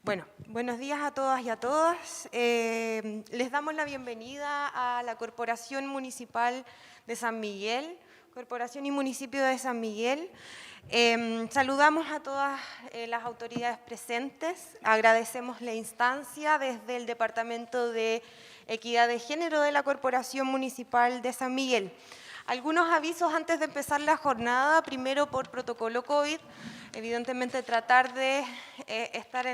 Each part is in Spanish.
Bueno, buenos días a todas y a todos. Les damos la bienvenida a la Corporación Municipal de San Miguel, Corporación y Municipio de San Miguel. Saludamos a todas las autoridades presentes, agradecemos la instancia desde el Departamento de Equidad de Género de la Corporación Municipal de San Miguel. Algunos avisos antes de empezar la jornada, primero por protocolo COVID, evidentemente tratar de estar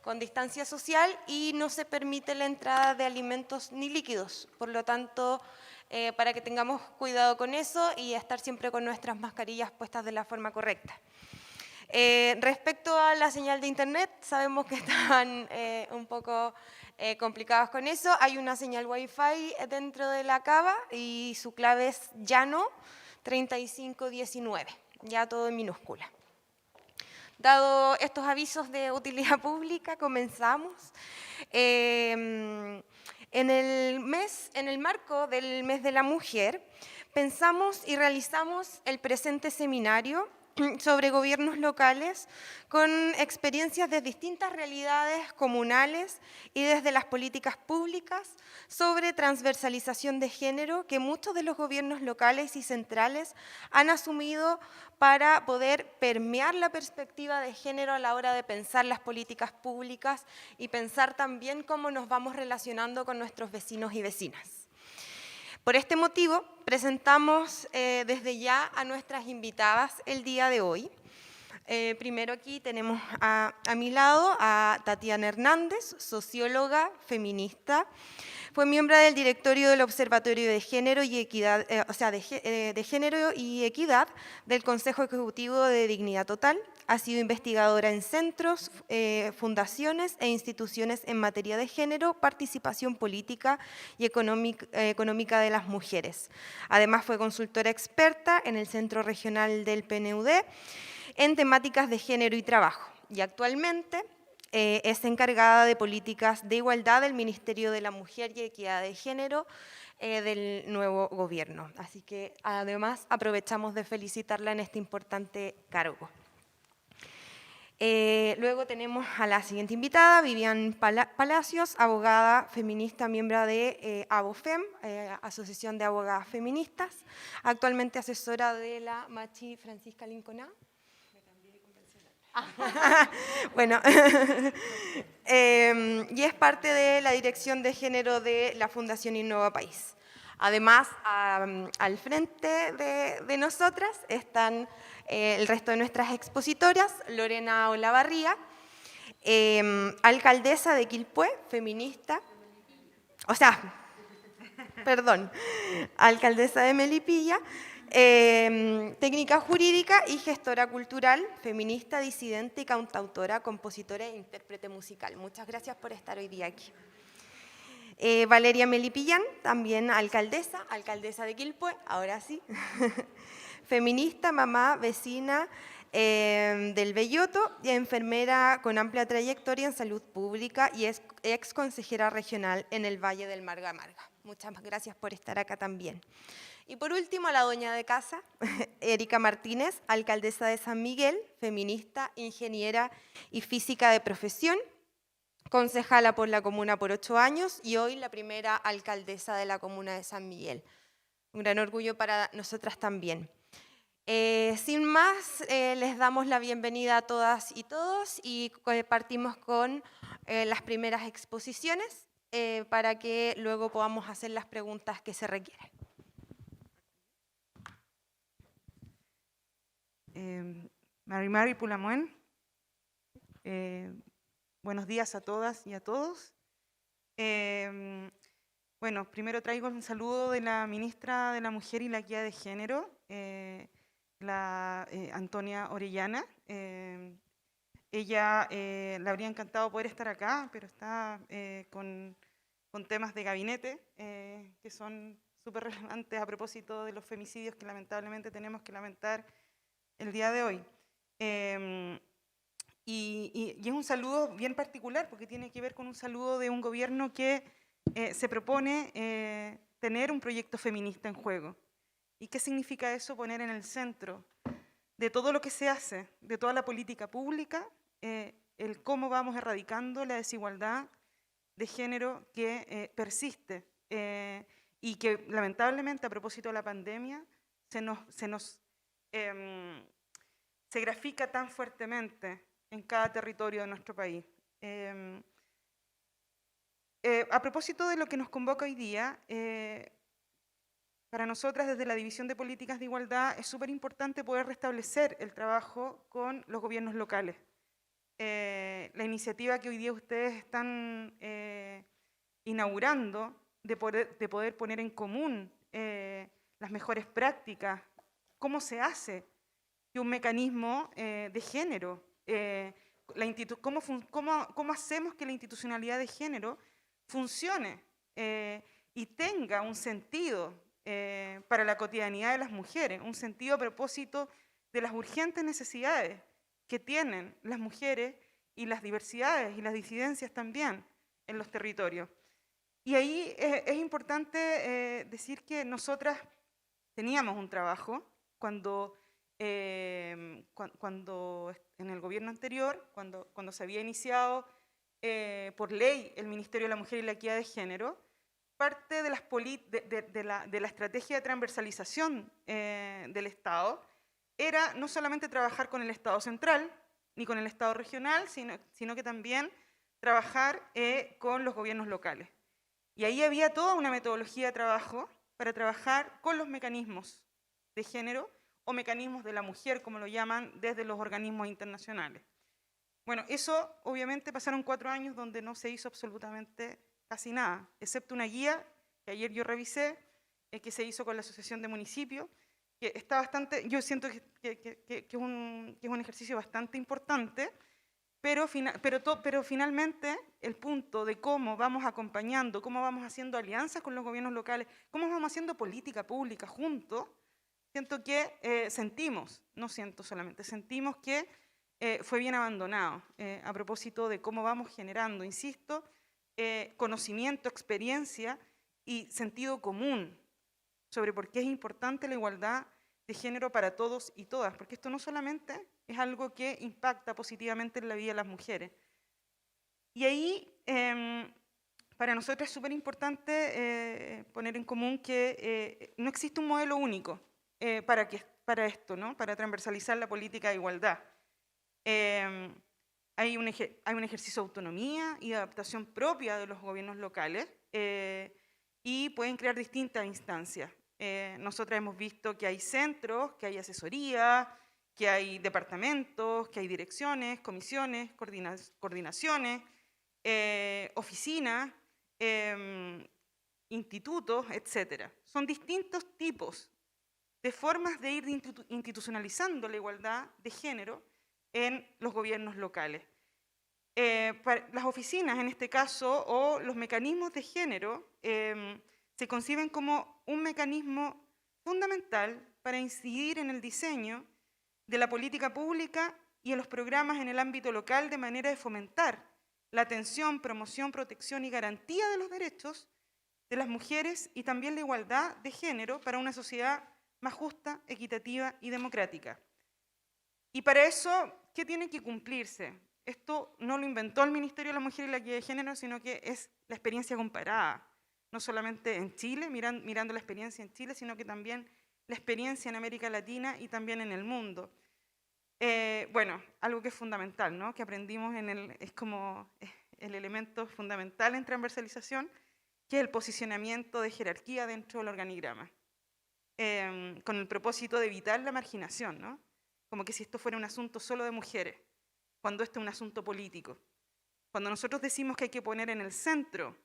con distancia social y no se permite la entrada de alimentos ni líquidos, por lo tanto, para que tengamos cuidado con eso y estar siempre con nuestras mascarillas puestas de la forma correcta. Respecto a la señal de internet, sabemos que están un poco complicados con eso. Hay una señal Wi-Fi dentro de la cava y su clave es llano 3519, ya todo en minúscula. Dado estos avisos de utilidad pública, comenzamos. En el marco del Mes de la Mujer, pensamos y realizamos el presente seminario sobre gobiernos locales con experiencias de distintas realidades comunales y desde las políticas públicas sobre transversalización de género que muchos de los gobiernos locales y centrales han asumido para poder permear la perspectiva de género a la hora de pensar las políticas públicas y pensar también cómo nos vamos relacionando con nuestros vecinos y vecinas. Por este motivo, presentamos desde ya a nuestras invitadas el día de hoy. Primero aquí tenemos a mi lado a Tatiana Hernández, socióloga, feminista. Fue miembro del directorio del Observatorio de Género y Equidad, de Género y Equidad del Consejo Ejecutivo de Dignidad Total. Ha sido investigadora en centros, fundaciones e instituciones en materia de género, participación política y económica de las mujeres. Además, fue consultora experta en el Centro Regional del PNUD en temáticas de género y trabajo. Y actualmente es encargada de políticas de igualdad del Ministerio de la Mujer y Equidad de Género del nuevo gobierno. Así que, además, aprovechamos de felicitarla en este importante cargo. Luego tenemos a la siguiente invitada, Vivian Palacios, abogada feminista, miembro de ABOFEM, Asociación de Abogadas Feministas, actualmente asesora de la Machi Francisca Lincolná. Bueno, y es parte de la Dirección de Género de la Fundación Innova País. Además, al frente de nosotras están el resto de nuestras expositoras, Lorena Olavarría, alcaldesa de Quilpué, feminista, alcaldesa de Melipilla, técnica jurídica y gestora cultural, feminista, disidente y cantautora, compositora e intérprete musical. Muchas gracias por estar hoy día aquí. Valeria Melipillán, también alcaldesa de Quilpué, ahora sí, feminista, mamá, vecina del Belloto y enfermera con amplia trayectoria en salud pública y es ex consejera regional en el Valle del Marga Marga. Muchas gracias por estar acá también. Y por último, a la doña de casa, Erika Martínez, alcaldesa de San Miguel, feminista, ingeniera y física de profesión, concejala por la comuna por 8 años y hoy la primera alcaldesa de la comuna de San Miguel. Un gran orgullo para nosotras también. Sin más, les damos la bienvenida a todas y todos y partimos con las primeras exposiciones para que luego podamos hacer las preguntas que se requieren. Mari Pulamuen, buenos días a todas y a todos. Bueno, primero traigo un saludo de la ministra de la Mujer y la Equidad de Género, la Antonia Orellana. Ella le habría encantado poder estar acá, pero está con temas de gabinete que son súper relevantes a propósito de los femicidios que lamentablemente tenemos que lamentar el día de hoy. Y es un saludo bien particular porque tiene que ver con un saludo de un gobierno que se propone tener un proyecto feminista en juego. ¿Y qué significa eso? Poner en el centro de todo lo que se hace, de toda la política pública, el el cómo vamos erradicando la desigualdad de género que persiste y que lamentablemente a propósito de la pandemia se grafica tan fuertemente en cada territorio de nuestro país. A propósito de lo que nos convoca hoy día, para nosotras desde la División de Políticas de Igualdad es súper importante poder restablecer el trabajo con los gobiernos locales. La iniciativa que hoy día ustedes están inaugurando de poder poner en común las mejores prácticas, cómo se hace que un mecanismo de género, cómo hacemos que la institucionalidad de género funcione y tenga un sentido para la cotidianidad de las mujeres, un sentido a propósito de las urgentes necesidades que tienen las mujeres y las diversidades y las disidencias también en los territorios. Y ahí es importante decir que nosotras teníamos un trabajo cuando en el gobierno anterior, cuando se había iniciado por ley el Ministerio de la Mujer y la Equidad de Género, parte de la estrategia de transversalización del Estado era no solamente trabajar con el Estado central ni con el Estado regional, sino que también trabajar con los gobiernos locales. Y ahí había toda una metodología de trabajo para trabajar con los mecanismos de género o mecanismos de la mujer, como lo llaman desde los organismos internacionales. Bueno, eso obviamente pasaron 4 años donde no se hizo absolutamente casi nada, excepto una guía que ayer yo revisé, que se hizo con la Asociación de Municipios, que está bastante, yo siento que es un ejercicio bastante importante, pero finalmente el punto de cómo vamos acompañando, cómo vamos haciendo alianzas con los gobiernos locales, cómo vamos haciendo política pública juntos, sentimos que fue bien abandonado a propósito de cómo vamos generando, insisto, conocimiento, experiencia y sentido común sobre por qué es importante la igualdad de género para todos y todas, porque esto no solamente es algo que impacta positivamente en la vida de las mujeres. Y ahí, para nosotros es súper importante poner en común que no existe un modelo único para esto, ¿no? Para transversalizar la política de igualdad. Hay un ejercicio de autonomía y de adaptación propia de los gobiernos locales y pueden crear distintas instancias. Nosotras hemos visto que hay centros, que hay asesoría, que hay departamentos, que hay direcciones, comisiones, coordinaciones, oficinas, institutos, etc. Son distintos tipos de formas de ir institucionalizando la igualdad de género en los gobiernos locales. Las oficinas, en este caso, o los mecanismos de género, se conciben como un mecanismo fundamental para incidir en el diseño de la política pública y en los programas en el ámbito local de manera de fomentar la atención, promoción, protección y garantía de los derechos de las mujeres y también la igualdad de género para una sociedad más justa, equitativa y democrática. Y para eso, ¿qué tiene que cumplirse? Esto no lo inventó el Ministerio de la Mujer y la Equidad de Género, sino que es la experiencia comparada, no solamente en Chile, mirando la experiencia en Chile, sino que también la experiencia en América Latina y también en el mundo. Bueno, algo que es fundamental, ¿no? Que aprendimos es como el elemento fundamental en transversalización, que es el posicionamiento de jerarquía dentro del organigrama, con el propósito de evitar la marginación, ¿no? Como que si esto fuera un asunto solo de mujeres, cuando esto es un asunto político. Cuando nosotros decimos que hay que poner en el centro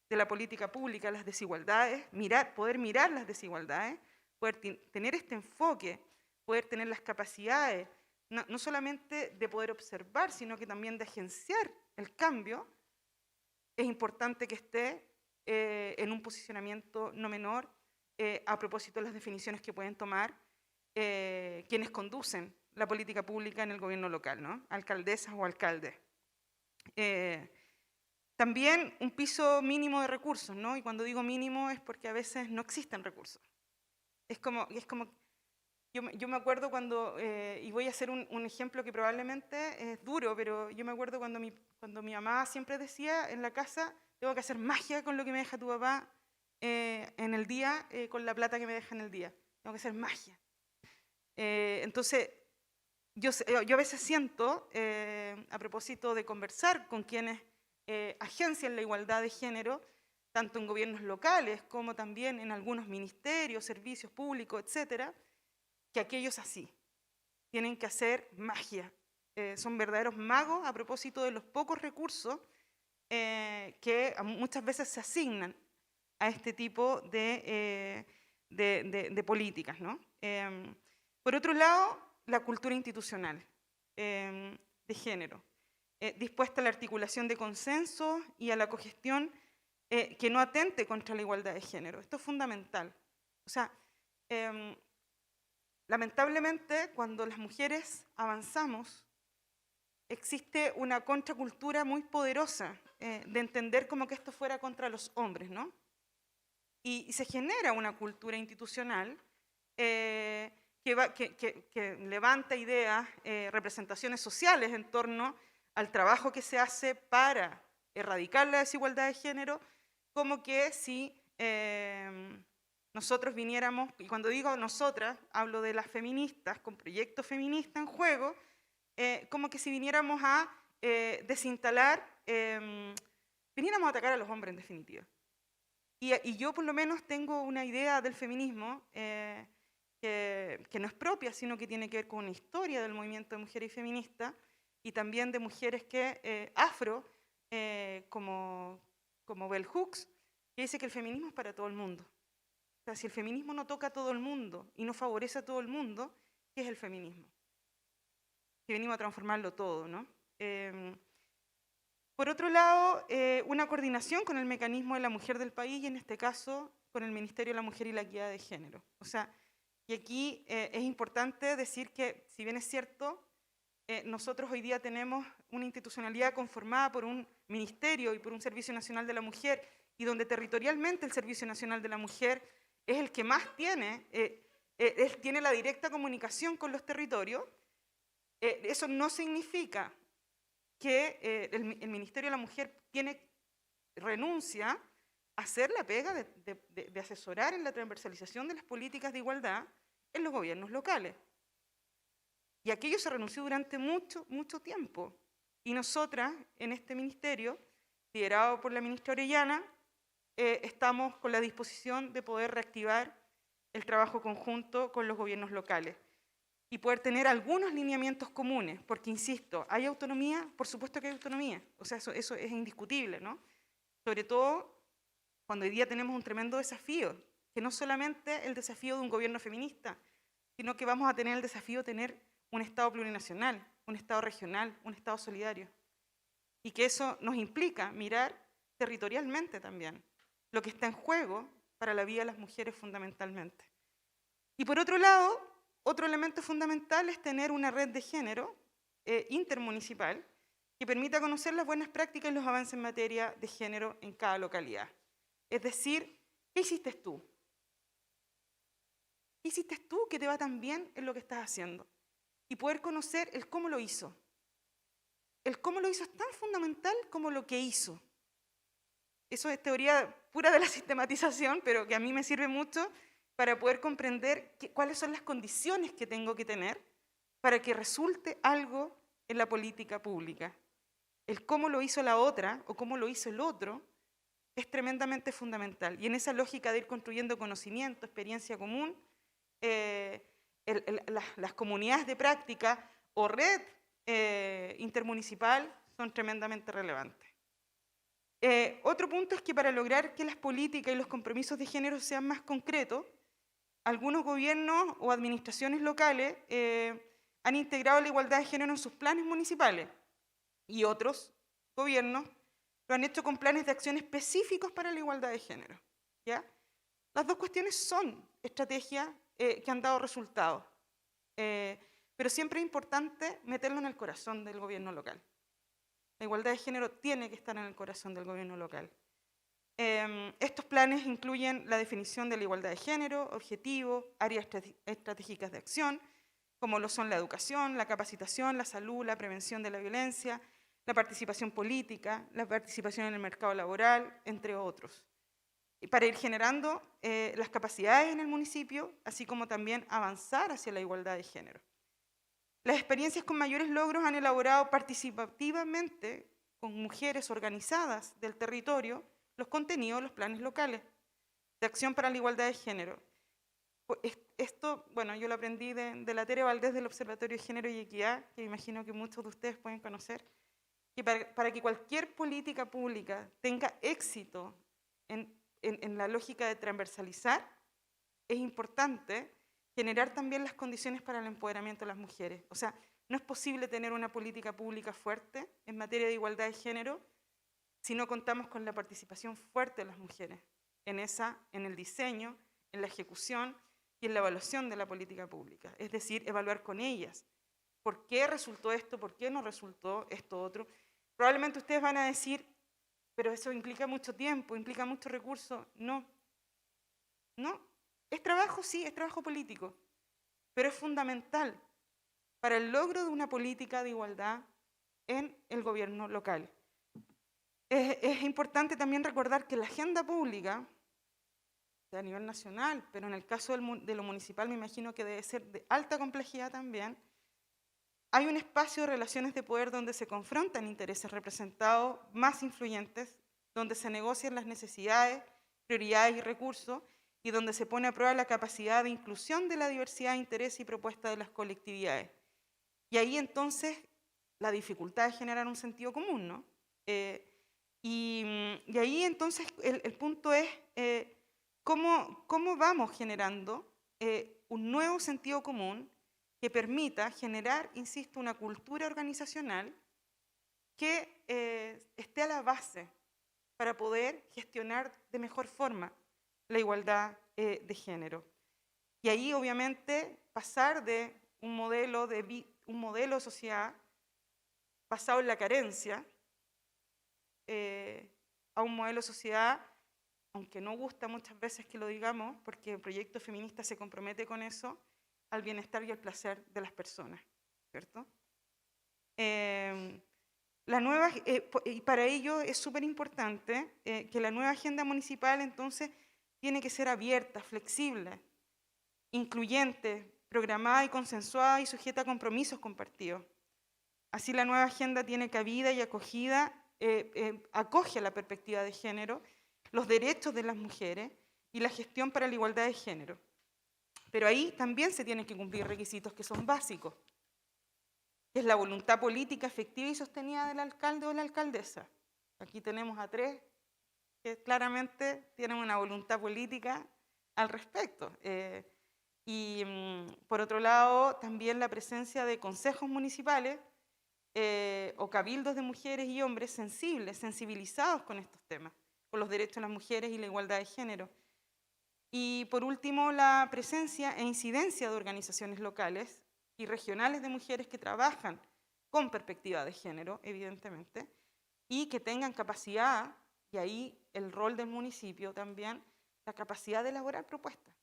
de la política pública las desigualdades, poder mirar las desigualdades, poder tener este enfoque, poder tener las capacidades, no solamente de poder observar, sino que también de agenciar el cambio, es importante que esté en un posicionamiento no menor a propósito de las definiciones que pueden tomar quienes conducen la política pública en el gobierno local, ¿no? Alcaldesas o alcaldes. También un piso mínimo de recursos, ¿no? Y cuando digo mínimo es porque a veces no existen recursos. Es como yo me acuerdo cuando, y voy a hacer un ejemplo que probablemente es duro, pero yo me acuerdo cuando mi mamá siempre decía en la casa, tengo que hacer magia con lo que me deja tu papá en el día, con la plata que me deja en el día. Tengo que hacer magia. Entonces, yo a veces siento, a propósito de conversar con quienes agencian la igualdad de género, tanto en gobiernos locales como también en algunos ministerios, servicios públicos, etcétera, que aquellos así tienen que hacer magia. Son verdaderos magos a propósito de los pocos recursos que muchas veces se asignan a este tipo de políticas, ¿no? Por otro lado, la cultura institucional de género, dispuesta a la articulación de consensos y a la cogestión que no atente contra la igualdad de género. Esto es fundamental. O sea, lamentablemente, cuando las mujeres avanzamos, existe una contracultura muy poderosa de entender como que esto fuera contra los hombres, ¿no? Y se genera una cultura institucional que levanta ideas, representaciones sociales en torno al trabajo que se hace para erradicar la desigualdad de género, como que si nosotros viniéramos, y cuando digo nosotras, hablo de las feministas con proyectos feministas en juego, como que si viniéramos a desinstalar, viniéramos a atacar a los hombres en definitiva. Y yo por lo menos tengo una idea del feminismo que no es propia, sino que tiene que ver con una historia del movimiento de mujeres y feministas, y también de mujeres afro, como Bell Hooks, que dice que el feminismo es para todo el mundo. O sea, si el feminismo no toca a todo el mundo y no favorece a todo el mundo, ¿qué es el feminismo? Que venimos a transformarlo todo, ¿no? Por otro lado, una coordinación con el mecanismo de la mujer del país y en este caso con el Ministerio de la Mujer y la Equidad de Género. O sea, y aquí es importante decir que, si bien es cierto, nosotros hoy día tenemos una institucionalidad conformada por un ministerio y por un Servicio Nacional de la Mujer, y donde territorialmente el Servicio Nacional de la Mujer es el que más tiene, él tiene la directa comunicación con los territorios. Eso no significa que el Ministerio de la Mujer renuncia a hacer la pega de asesorar en la transversalización de las políticas de igualdad en los gobiernos locales. Y aquello se renunció durante mucho, mucho tiempo. Y nosotras, en este ministerio, liderado por la ministra Orellana, estamos con la disposición de poder reactivar el trabajo conjunto con los gobiernos locales y poder tener algunos lineamientos comunes, porque, insisto, ¿hay autonomía? Por supuesto que hay autonomía, o sea, eso es indiscutible, ¿no? Sobre todo cuando hoy día tenemos un tremendo desafío, que no solamente el desafío de un gobierno feminista, sino que vamos a tener el desafío de tener un Estado plurinacional, un Estado regional, un Estado solidario, y que eso nos implica mirar territorialmente también lo que está en juego para la vida de las mujeres fundamentalmente. Y por otro lado, otro elemento fundamental es tener una red de género intermunicipal que permita conocer las buenas prácticas y los avances en materia de género en cada localidad. Es decir, ¿qué hiciste tú? ¿Qué hiciste tú que te va tan bien en lo que estás haciendo? Y poder conocer el cómo lo hizo. El cómo lo hizo es tan fundamental como lo que hizo. Eso es teoría pura de la sistematización, pero que a mí me sirve mucho para poder comprender cuáles son las condiciones que tengo que tener para que resulte algo en la política pública. El cómo lo hizo la otra o cómo lo hizo el otro es tremendamente fundamental. Y en esa lógica de ir construyendo conocimiento, experiencia común, las comunidades de práctica o red intermunicipal son tremendamente relevantes. Otro punto es que para lograr que las políticas y los compromisos de género sean más concretos, algunos gobiernos o administraciones locales han integrado la igualdad de género en sus planes municipales y otros gobiernos lo han hecho con planes de acción específicos para la igualdad de género, ¿ya? Las dos cuestiones son estrategias que han dado resultados, pero siempre es importante meterlo en el corazón del gobierno local. La igualdad de género tiene que estar en el corazón del gobierno local. Estos planes incluyen la definición de la igualdad de género, objetivos, áreas estratégicas de acción, como lo son la educación, la capacitación, la salud, la prevención de la violencia, la participación política, la participación en el mercado laboral, entre otros. Y para ir generando las capacidades en el municipio, así como también avanzar hacia la igualdad de género. Las experiencias con mayores logros han elaborado participativamente con mujeres organizadas del territorio los contenidos de los planes locales de acción para la igualdad de género. Esto, bueno, yo lo aprendí de la Tere Valdés del Observatorio de Género y Equidad, que imagino que muchos de ustedes pueden conocer, que para que cualquier política pública tenga éxito en la lógica de transversalizar, es importante generar también las condiciones para el empoderamiento de las mujeres. O sea, no es posible tener una política pública fuerte en materia de igualdad de género si no contamos con la participación fuerte de las mujeres en el diseño, en la ejecución y en la evaluación de la política pública. Es decir, evaluar con ellas por qué resultó esto, por qué no resultó esto otro. Probablemente ustedes van a decir, pero eso implica mucho tiempo, implica mucho recurso. No, no. Es trabajo, sí, es trabajo político, pero es fundamental para el logro de una política de igualdad en el gobierno local. Es importante también recordar que la agenda pública, a nivel nacional, pero en el caso de lo municipal me imagino que debe ser de alta complejidad también, hay un espacio de relaciones de poder donde se confrontan intereses representados más influyentes, donde se negocian las necesidades, prioridades y recursos, y donde se pone a prueba la capacidad de inclusión de la diversidad de intereses y propuestas de las colectividades. Y ahí entonces la dificultad de generar un sentido común, ¿no? Y ahí entonces el punto es cómo vamos generando un nuevo sentido común que permita generar, insisto, una cultura organizacional que esté a la base para poder gestionar de mejor forma la igualdad de género. Y ahí, obviamente, pasar de un modelo de sociedad basado en la carencia a un modelo de sociedad, aunque no gusta muchas veces que lo digamos, porque el proyecto feminista se compromete con eso, al bienestar y al placer de las personas, ¿cierto? Y para ello es súper importante que la nueva agenda municipal entonces tiene que ser abierta, flexible, incluyente, programada y consensuada y sujeta a compromisos compartidos. Así la nueva agenda tiene cabida y acogida, acoge la perspectiva de género, los derechos de las mujeres y la gestión para la igualdad de género. Pero ahí también se tienen que cumplir requisitos que son básicos. Es la voluntad política efectiva y sostenida del alcalde o la alcaldesa. Aquí tenemos a 3 que claramente tienen una voluntad política al respecto. Por otro lado, también la presencia de consejos municipales o cabildos de mujeres y hombres sensibilizados con estos temas, con los derechos de las mujeres y la igualdad de género. Y por último, la presencia e incidencia de organizaciones locales y regionales de mujeres que trabajan con perspectiva de género, evidentemente, y que tengan capacidad, y ahí el rol del municipio también, la capacidad de elaborar propuestas,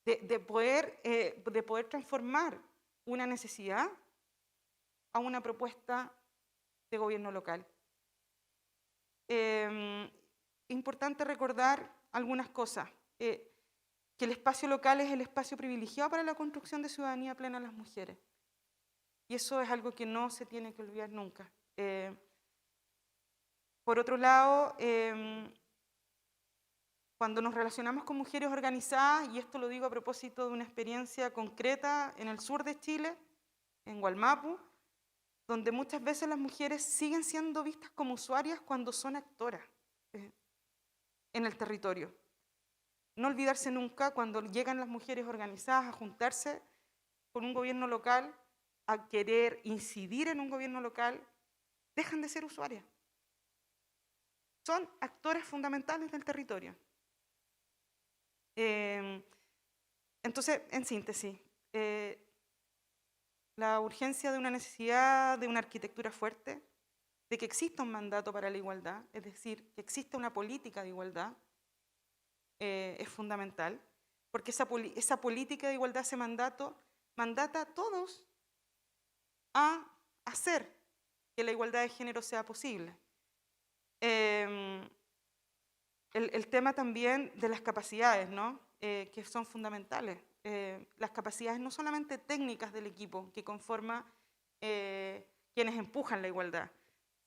de poder transformar una necesidad a una propuesta de gobierno local. Importante recordar algunas cosas. Que el espacio local es el espacio privilegiado para la construcción de ciudadanía plena de las mujeres. Y eso es algo que no se tiene que olvidar nunca. Por otro lado, cuando nos relacionamos con mujeres organizadas, y esto lo digo a propósito de una experiencia concreta en el sur de Chile, en Gualmapu, donde muchas veces las mujeres siguen siendo vistas como usuarias cuando son actoras en el territorio. No olvidarse nunca cuando llegan las mujeres organizadas a juntarse con un gobierno local, a querer incidir en un gobierno local, dejan de ser usuarias. Son actores fundamentales del territorio. Entonces, en síntesis, la urgencia de una necesidad de una arquitectura fuerte, de que exista un mandato para la igualdad, es decir, que exista una política de igualdad, es fundamental, porque esa política de igualdad, ese mandato, mandata a todos a hacer que la igualdad de género sea posible. El tema también de las capacidades, ¿no? Que son fundamentales. Las capacidades no solamente técnicas del equipo que conforma quienes empujan la igualdad,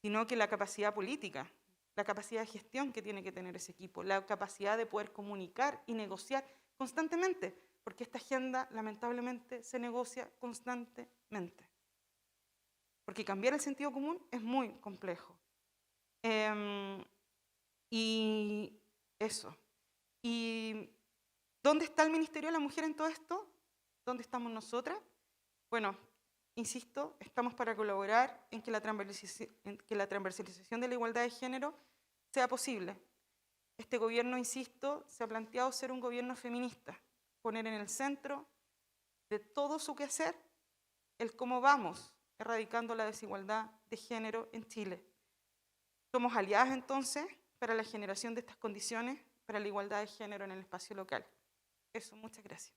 sino que la capacidad política, la capacidad de gestión que tiene que tener ese equipo, la capacidad de poder comunicar y negociar constantemente, porque esta agenda lamentablemente se negocia constantemente, porque cambiar el sentido común es muy complejo. Y eso. ¿Y dónde está el Ministerio de la Mujer en todo esto? ¿Dónde estamos nosotras? Bueno, insisto, estamos para colaborar en que la transversalización de la igualdad de género sea posible. Este gobierno, insisto, se ha planteado ser un gobierno feminista, poner en el centro de todo su quehacer el cómo vamos erradicando la desigualdad de género en Chile. Somos aliadas entonces para la generación de estas condiciones para la igualdad de género en el espacio local. Eso, muchas gracias.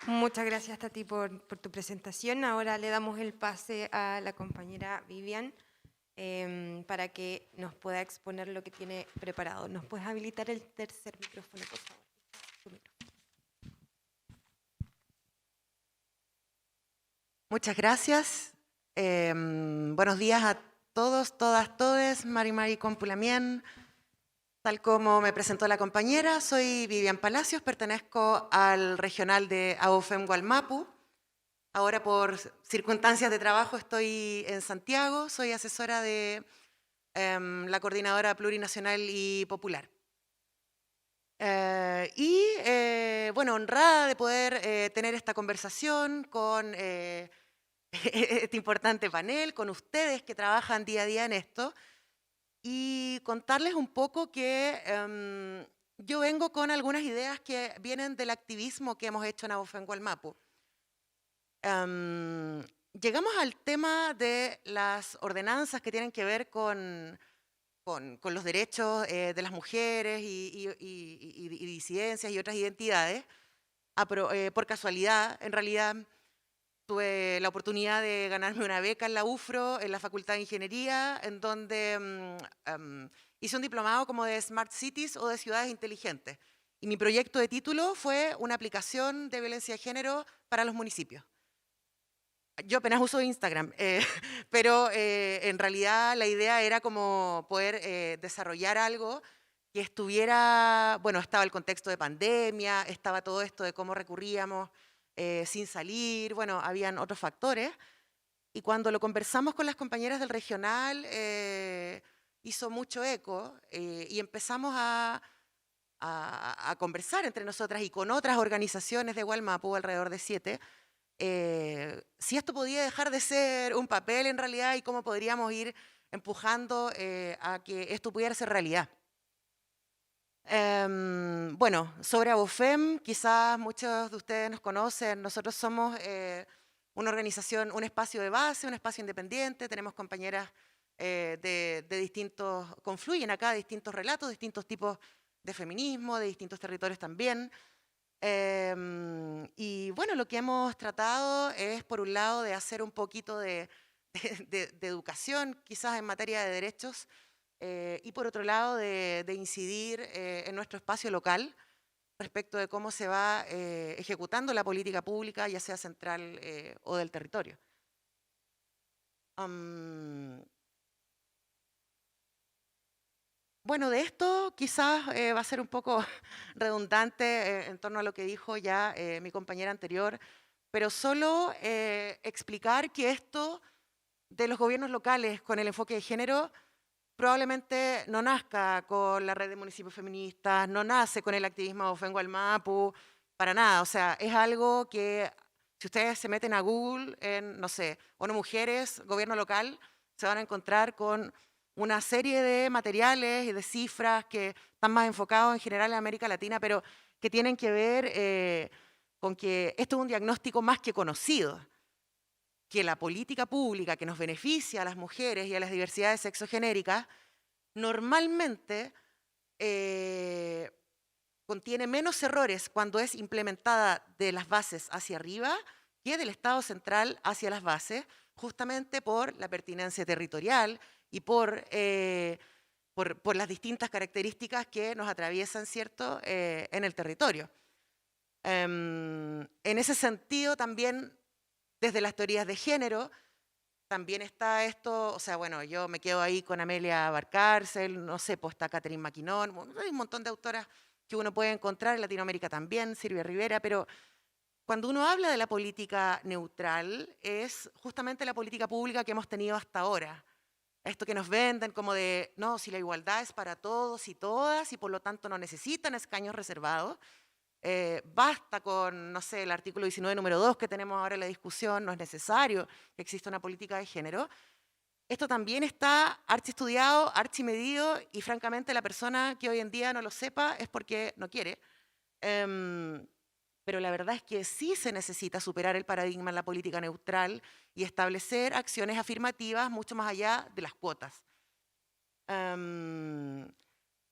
Muchas gracias, Tati, por tu presentación. Ahora le damos el pase a la compañera Vivian para que nos pueda exponer lo que tiene preparado. ¿Nos puedes habilitar el tercer micrófono, por favor? Muchas gracias. Buenos días a todos, todas, todes. Mari Compulamien. Tal como me presentó la compañera, soy Vivian Palacios, pertenezco al regional de AOFEM Gualmapu. Ahora por circunstancias de trabajo estoy en Santiago, soy asesora de la Coordinadora Plurinacional y Popular. Bueno, honrada de poder tener esta conversación con este importante panel, con ustedes que trabajan día a día en esto, y contarles un poco que yo vengo con algunas ideas que vienen del activismo que hemos hecho en AOFEM Gualmapu. Llegamos al tema de las ordenanzas que tienen que ver con los derechos de las mujeres y disidencias y otras identidades. Por casualidad, en realidad, tuve la oportunidad de ganarme una beca en la UFRO, en la Facultad de Ingeniería, en donde hice un diplomado como de Smart Cities o de ciudades inteligentes. Y mi proyecto de título fue una aplicación de violencia de género para los municipios. Yo apenas uso Instagram, pero en realidad la idea era como poder desarrollar algo que estuviera, bueno, estaba el contexto de pandemia, estaba todo esto de cómo recurríamos sin salir, bueno, habían otros factores. Y cuando lo conversamos con las compañeras del regional, hizo mucho eco y empezamos a conversar entre nosotras y con otras organizaciones de Gualmapu, alrededor de 7, si esto podía dejar de ser un papel en realidad y cómo podríamos ir empujando a que esto pudiera ser realidad. Bueno, sobre AOFEM, quizás muchos de ustedes nos conocen, nosotros somos una organización, un espacio de base, un espacio independiente, tenemos compañeras de distintos, confluyen acá distintos relatos, distintos tipos de feminismo, de distintos territorios también. Y bueno, lo que hemos tratado es, por un lado, de hacer un poquito de educación, quizás en materia de derechos, y por otro lado, de incidir en nuestro espacio local respecto de cómo se va ejecutando la política pública, ya sea central o del territorio. Bueno, de esto quizás va a ser un poco redundante en torno a lo que dijo ya mi compañera anterior, pero solo explicar que esto de los gobiernos locales con el enfoque de género probablemente no nazca con la red de municipios feministas, no nace con el activismo de AOFEM Gualmapu, para nada. O sea, es algo que si ustedes se meten a Google en, no sé, ONU Mujeres, gobierno local, se van a encontrar con una serie de materiales y de cifras que están más enfocados en general en América Latina, pero que tienen que ver con que esto es un diagnóstico más que conocido, que la política pública que nos beneficia a las mujeres y a las diversidades sexogenéricas normalmente contiene menos errores cuando es implementada de las bases hacia arriba que del Estado central hacia las bases, justamente por la pertinencia territorial y por las distintas características que nos atraviesan, ¿cierto?, en el territorio. En ese sentido, también desde las teorías de género, también está esto, o sea, bueno, yo me quedo ahí con Amelia Valcárcel, no sé, pues está Catherine McKinnon, bueno, hay un montón de autoras que uno puede encontrar en Latinoamérica también, Silvia Rivera, pero cuando uno habla de la política neutral, es justamente la política pública que hemos tenido hasta ahora. Esto que nos venden como de, no, si la igualdad es para todos y todas y por lo tanto no necesitan escaños reservados, basta con, no sé, el artículo 19, número 2 que tenemos ahora en la discusión, no es necesario que exista una política de género. Esto también está archiestudiado, archimedido y francamente la persona que hoy en día no lo sepa es porque no quiere. Pero la verdad es que sí se necesita superar el paradigma en la política neutral y establecer acciones afirmativas mucho más allá de las cuotas.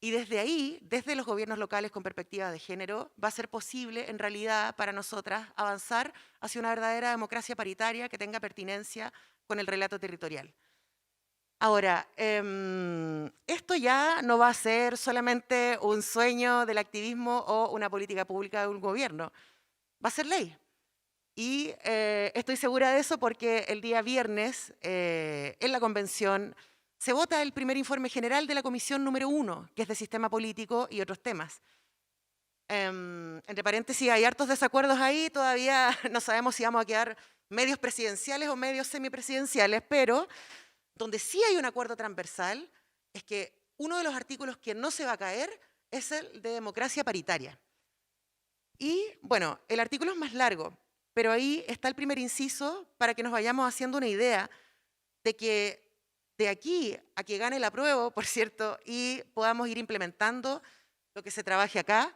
Y desde ahí, desde los gobiernos locales con perspectiva de género, va a ser posible, en realidad, para nosotras, avanzar hacia una verdadera democracia paritaria que tenga pertinencia con el relato territorial. Ahora, esto ya no va a ser solamente un sueño del activismo o una política pública de un gobierno, va a ser ley. Y estoy segura de eso porque el día viernes, en la convención, se vota el primer informe general de la comisión número 1, que es de sistema político y otros temas. Entre paréntesis, hay hartos desacuerdos ahí, todavía no sabemos si vamos a quedar medios presidenciales o medios semipresidenciales, pero donde sí hay un acuerdo transversal es que uno de los artículos que no se va a caer es el de democracia paritaria. Y bueno, el artículo es más largo, pero ahí está el primer inciso para que nos vayamos haciendo una idea de que de aquí a que gane el apruebo, por cierto, y podamos ir implementando lo que se trabaje acá,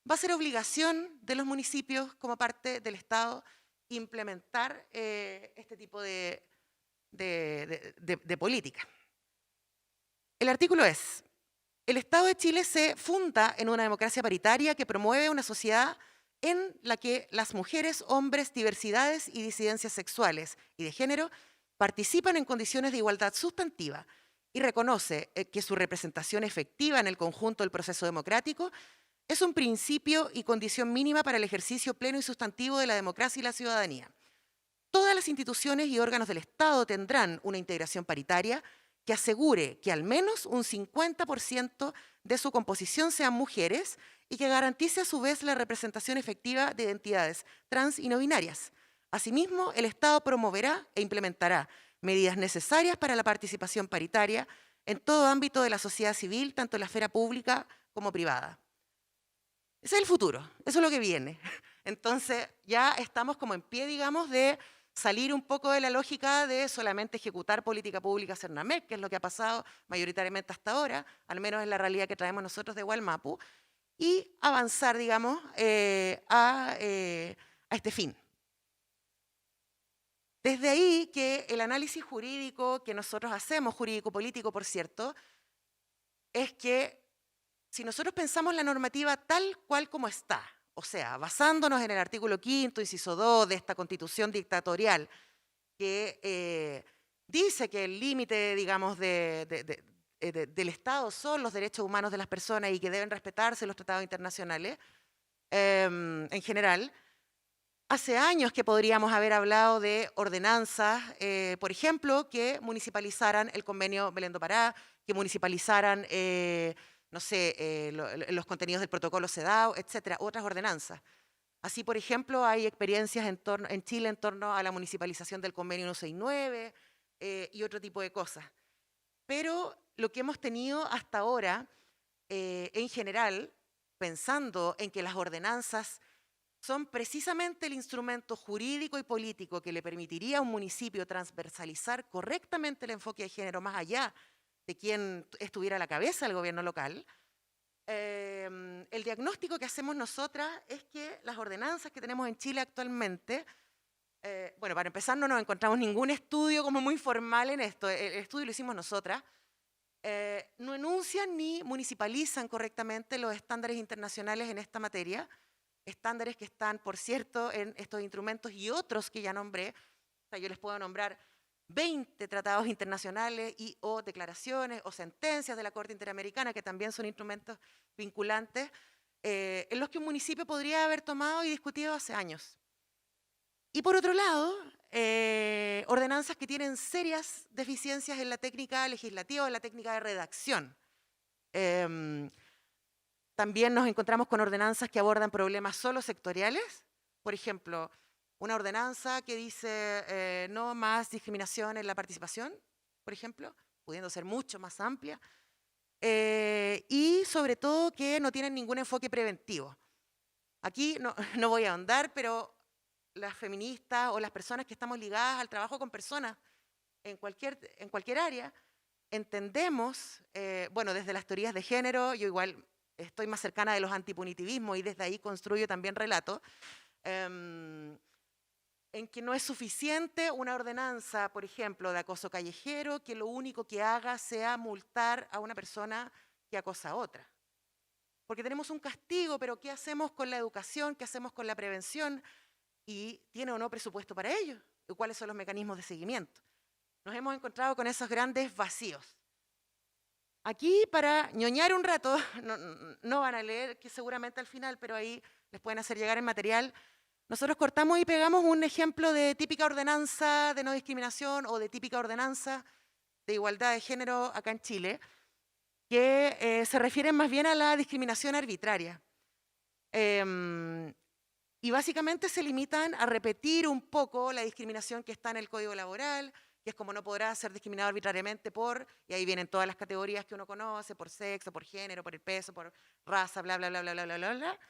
va a ser obligación de los municipios como parte del Estado implementar este tipo de política. El artículo es: el Estado de Chile se funda en una democracia paritaria que promueve una sociedad en la que las mujeres, hombres, diversidades y disidencias sexuales y de género participan en condiciones de igualdad sustantiva y reconoce que su representación efectiva en el conjunto del proceso democrático es un principio y condición mínima para el ejercicio pleno y sustantivo de la democracia y la ciudadanía. Todas las instituciones y órganos del Estado tendrán una integración paritaria que asegure que al menos un 50% de su composición sean mujeres y que garantice a su vez la representación efectiva de identidades trans y no binarias. Asimismo, el Estado promoverá e implementará medidas necesarias para la participación paritaria en todo ámbito de la sociedad civil, tanto en la esfera pública como privada. Ese es el futuro, eso es lo que viene. Entonces ya estamos como en pie, digamos, de salir un poco de la lógica de solamente ejecutar política pública Cernamek, que es lo que ha pasado mayoritariamente hasta ahora, al menos en la realidad que traemos nosotros de Gualmapu, y avanzar, digamos, a este fin. Desde ahí que el análisis jurídico que nosotros hacemos, jurídico-político, por cierto, es que si nosotros pensamos la normativa tal cual como está, o sea, basándonos en el artículo 5º, inciso 2 de esta constitución dictatorial, que dice que el límite, digamos, del Estado son los derechos humanos de las personas y que deben respetarse los tratados internacionales en general, hace años que podríamos haber hablado de ordenanzas, por ejemplo, que municipalizaran el convenio Belén do Pará, que municipalizaran no sé, los contenidos del protocolo CEDAW, etcétera, otras ordenanzas. Así, por ejemplo, hay experiencias en Chile en torno a la municipalización del convenio 169 y otro tipo de cosas. Pero lo que hemos tenido hasta ahora, en general, pensando en que las ordenanzas son precisamente el instrumento jurídico y político que le permitiría a un municipio transversalizar correctamente el enfoque de género más allá de quien estuviera a la cabeza del gobierno local, el diagnóstico que hacemos nosotras es que las ordenanzas que tenemos en Chile actualmente, bueno, para empezar no nos encontramos ningún estudio como muy formal en esto, el estudio lo hicimos nosotras, no enuncian ni municipalizan correctamente los estándares internacionales en esta materia, estándares que están, por cierto, en estos instrumentos y otros que ya nombré. O sea, yo les puedo nombrar 20 tratados internacionales y o declaraciones o sentencias de la Corte Interamericana, que también son instrumentos vinculantes, en los que un municipio podría haber tomado y discutido hace años. Y por otro lado, ordenanzas que tienen serias deficiencias en la técnica legislativa o en la técnica de redacción. También nos encontramos con ordenanzas que abordan problemas solo sectoriales. Por ejemplo, una ordenanza que dice no más discriminación en la participación, por ejemplo, pudiendo ser mucho más amplia. Y sobre todo que no tienen ningún enfoque preventivo. Aquí no voy a ahondar, pero las feministas o las personas que estamos ligadas al trabajo con personas en cualquier área, entendemos, bueno, desde las teorías de género, yo igual estoy más cercana de los antipunitivismos y desde ahí construyo también relatos, en que no es suficiente una ordenanza, por ejemplo, de acoso callejero, que lo único que haga sea multar a una persona que acosa a otra. Porque tenemos un castigo, pero ¿qué hacemos con la educación? ¿Qué hacemos con la prevención? ¿Y tiene o no presupuesto para ello? ¿Y cuáles son los mecanismos de seguimiento? Nos hemos encontrado con esos grandes vacíos. Aquí, para ñoñar un rato, no van a leer, que seguramente al final, pero ahí les pueden hacer llegar el material. Nosotros cortamos y pegamos un ejemplo de típica ordenanza de no discriminación o de típica ordenanza de igualdad de género acá en Chile, que se refieren más bien a la discriminación arbitraria. Y básicamente se limitan a repetir un poco la discriminación que está en el Código Laboral, que es como no podrá ser discriminado arbitrariamente por, y ahí vienen todas las categorías que uno conoce, por sexo, por género, por el peso, por raza, bla, bla, bla, bla, bla, bla, bla, bla.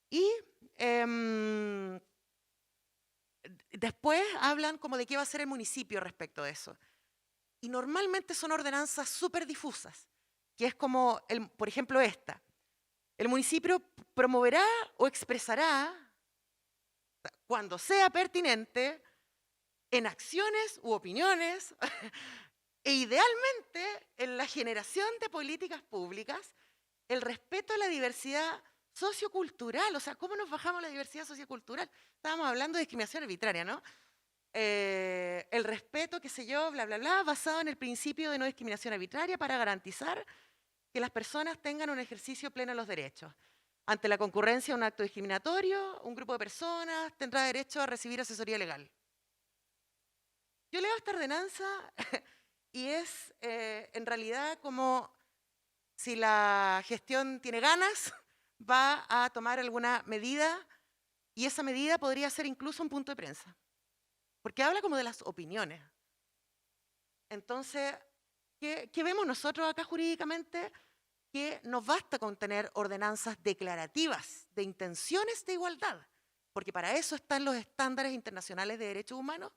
Y después hablan como de qué va a hacer el municipio respecto a eso. Y normalmente son ordenanzas súper difusas, que es como, por ejemplo, esta. El municipio promoverá o expresará, cuando sea pertinente, en acciones u opiniones, e idealmente en la generación de políticas públicas, el respeto a la diversidad sociocultural. O sea, ¿cómo nos bajamos la diversidad sociocultural? Estábamos hablando de discriminación arbitraria, ¿no? El respeto, qué sé yo, bla, bla, bla, basado en el principio de no discriminación arbitraria para garantizar que las personas tengan un ejercicio pleno de los derechos. Ante la concurrencia de un acto discriminatorio, un grupo de personas tendrá derecho a recibir asesoría legal. Yo leo esta ordenanza y es en realidad como si la gestión tiene ganas, va a tomar alguna medida y esa medida podría ser incluso un punto de prensa, porque habla como de las opiniones. Entonces, ¿qué vemos nosotros acá jurídicamente? Que nos basta con tener ordenanzas declarativas de intenciones de igualdad, porque para eso están los estándares internacionales de derechos humanos,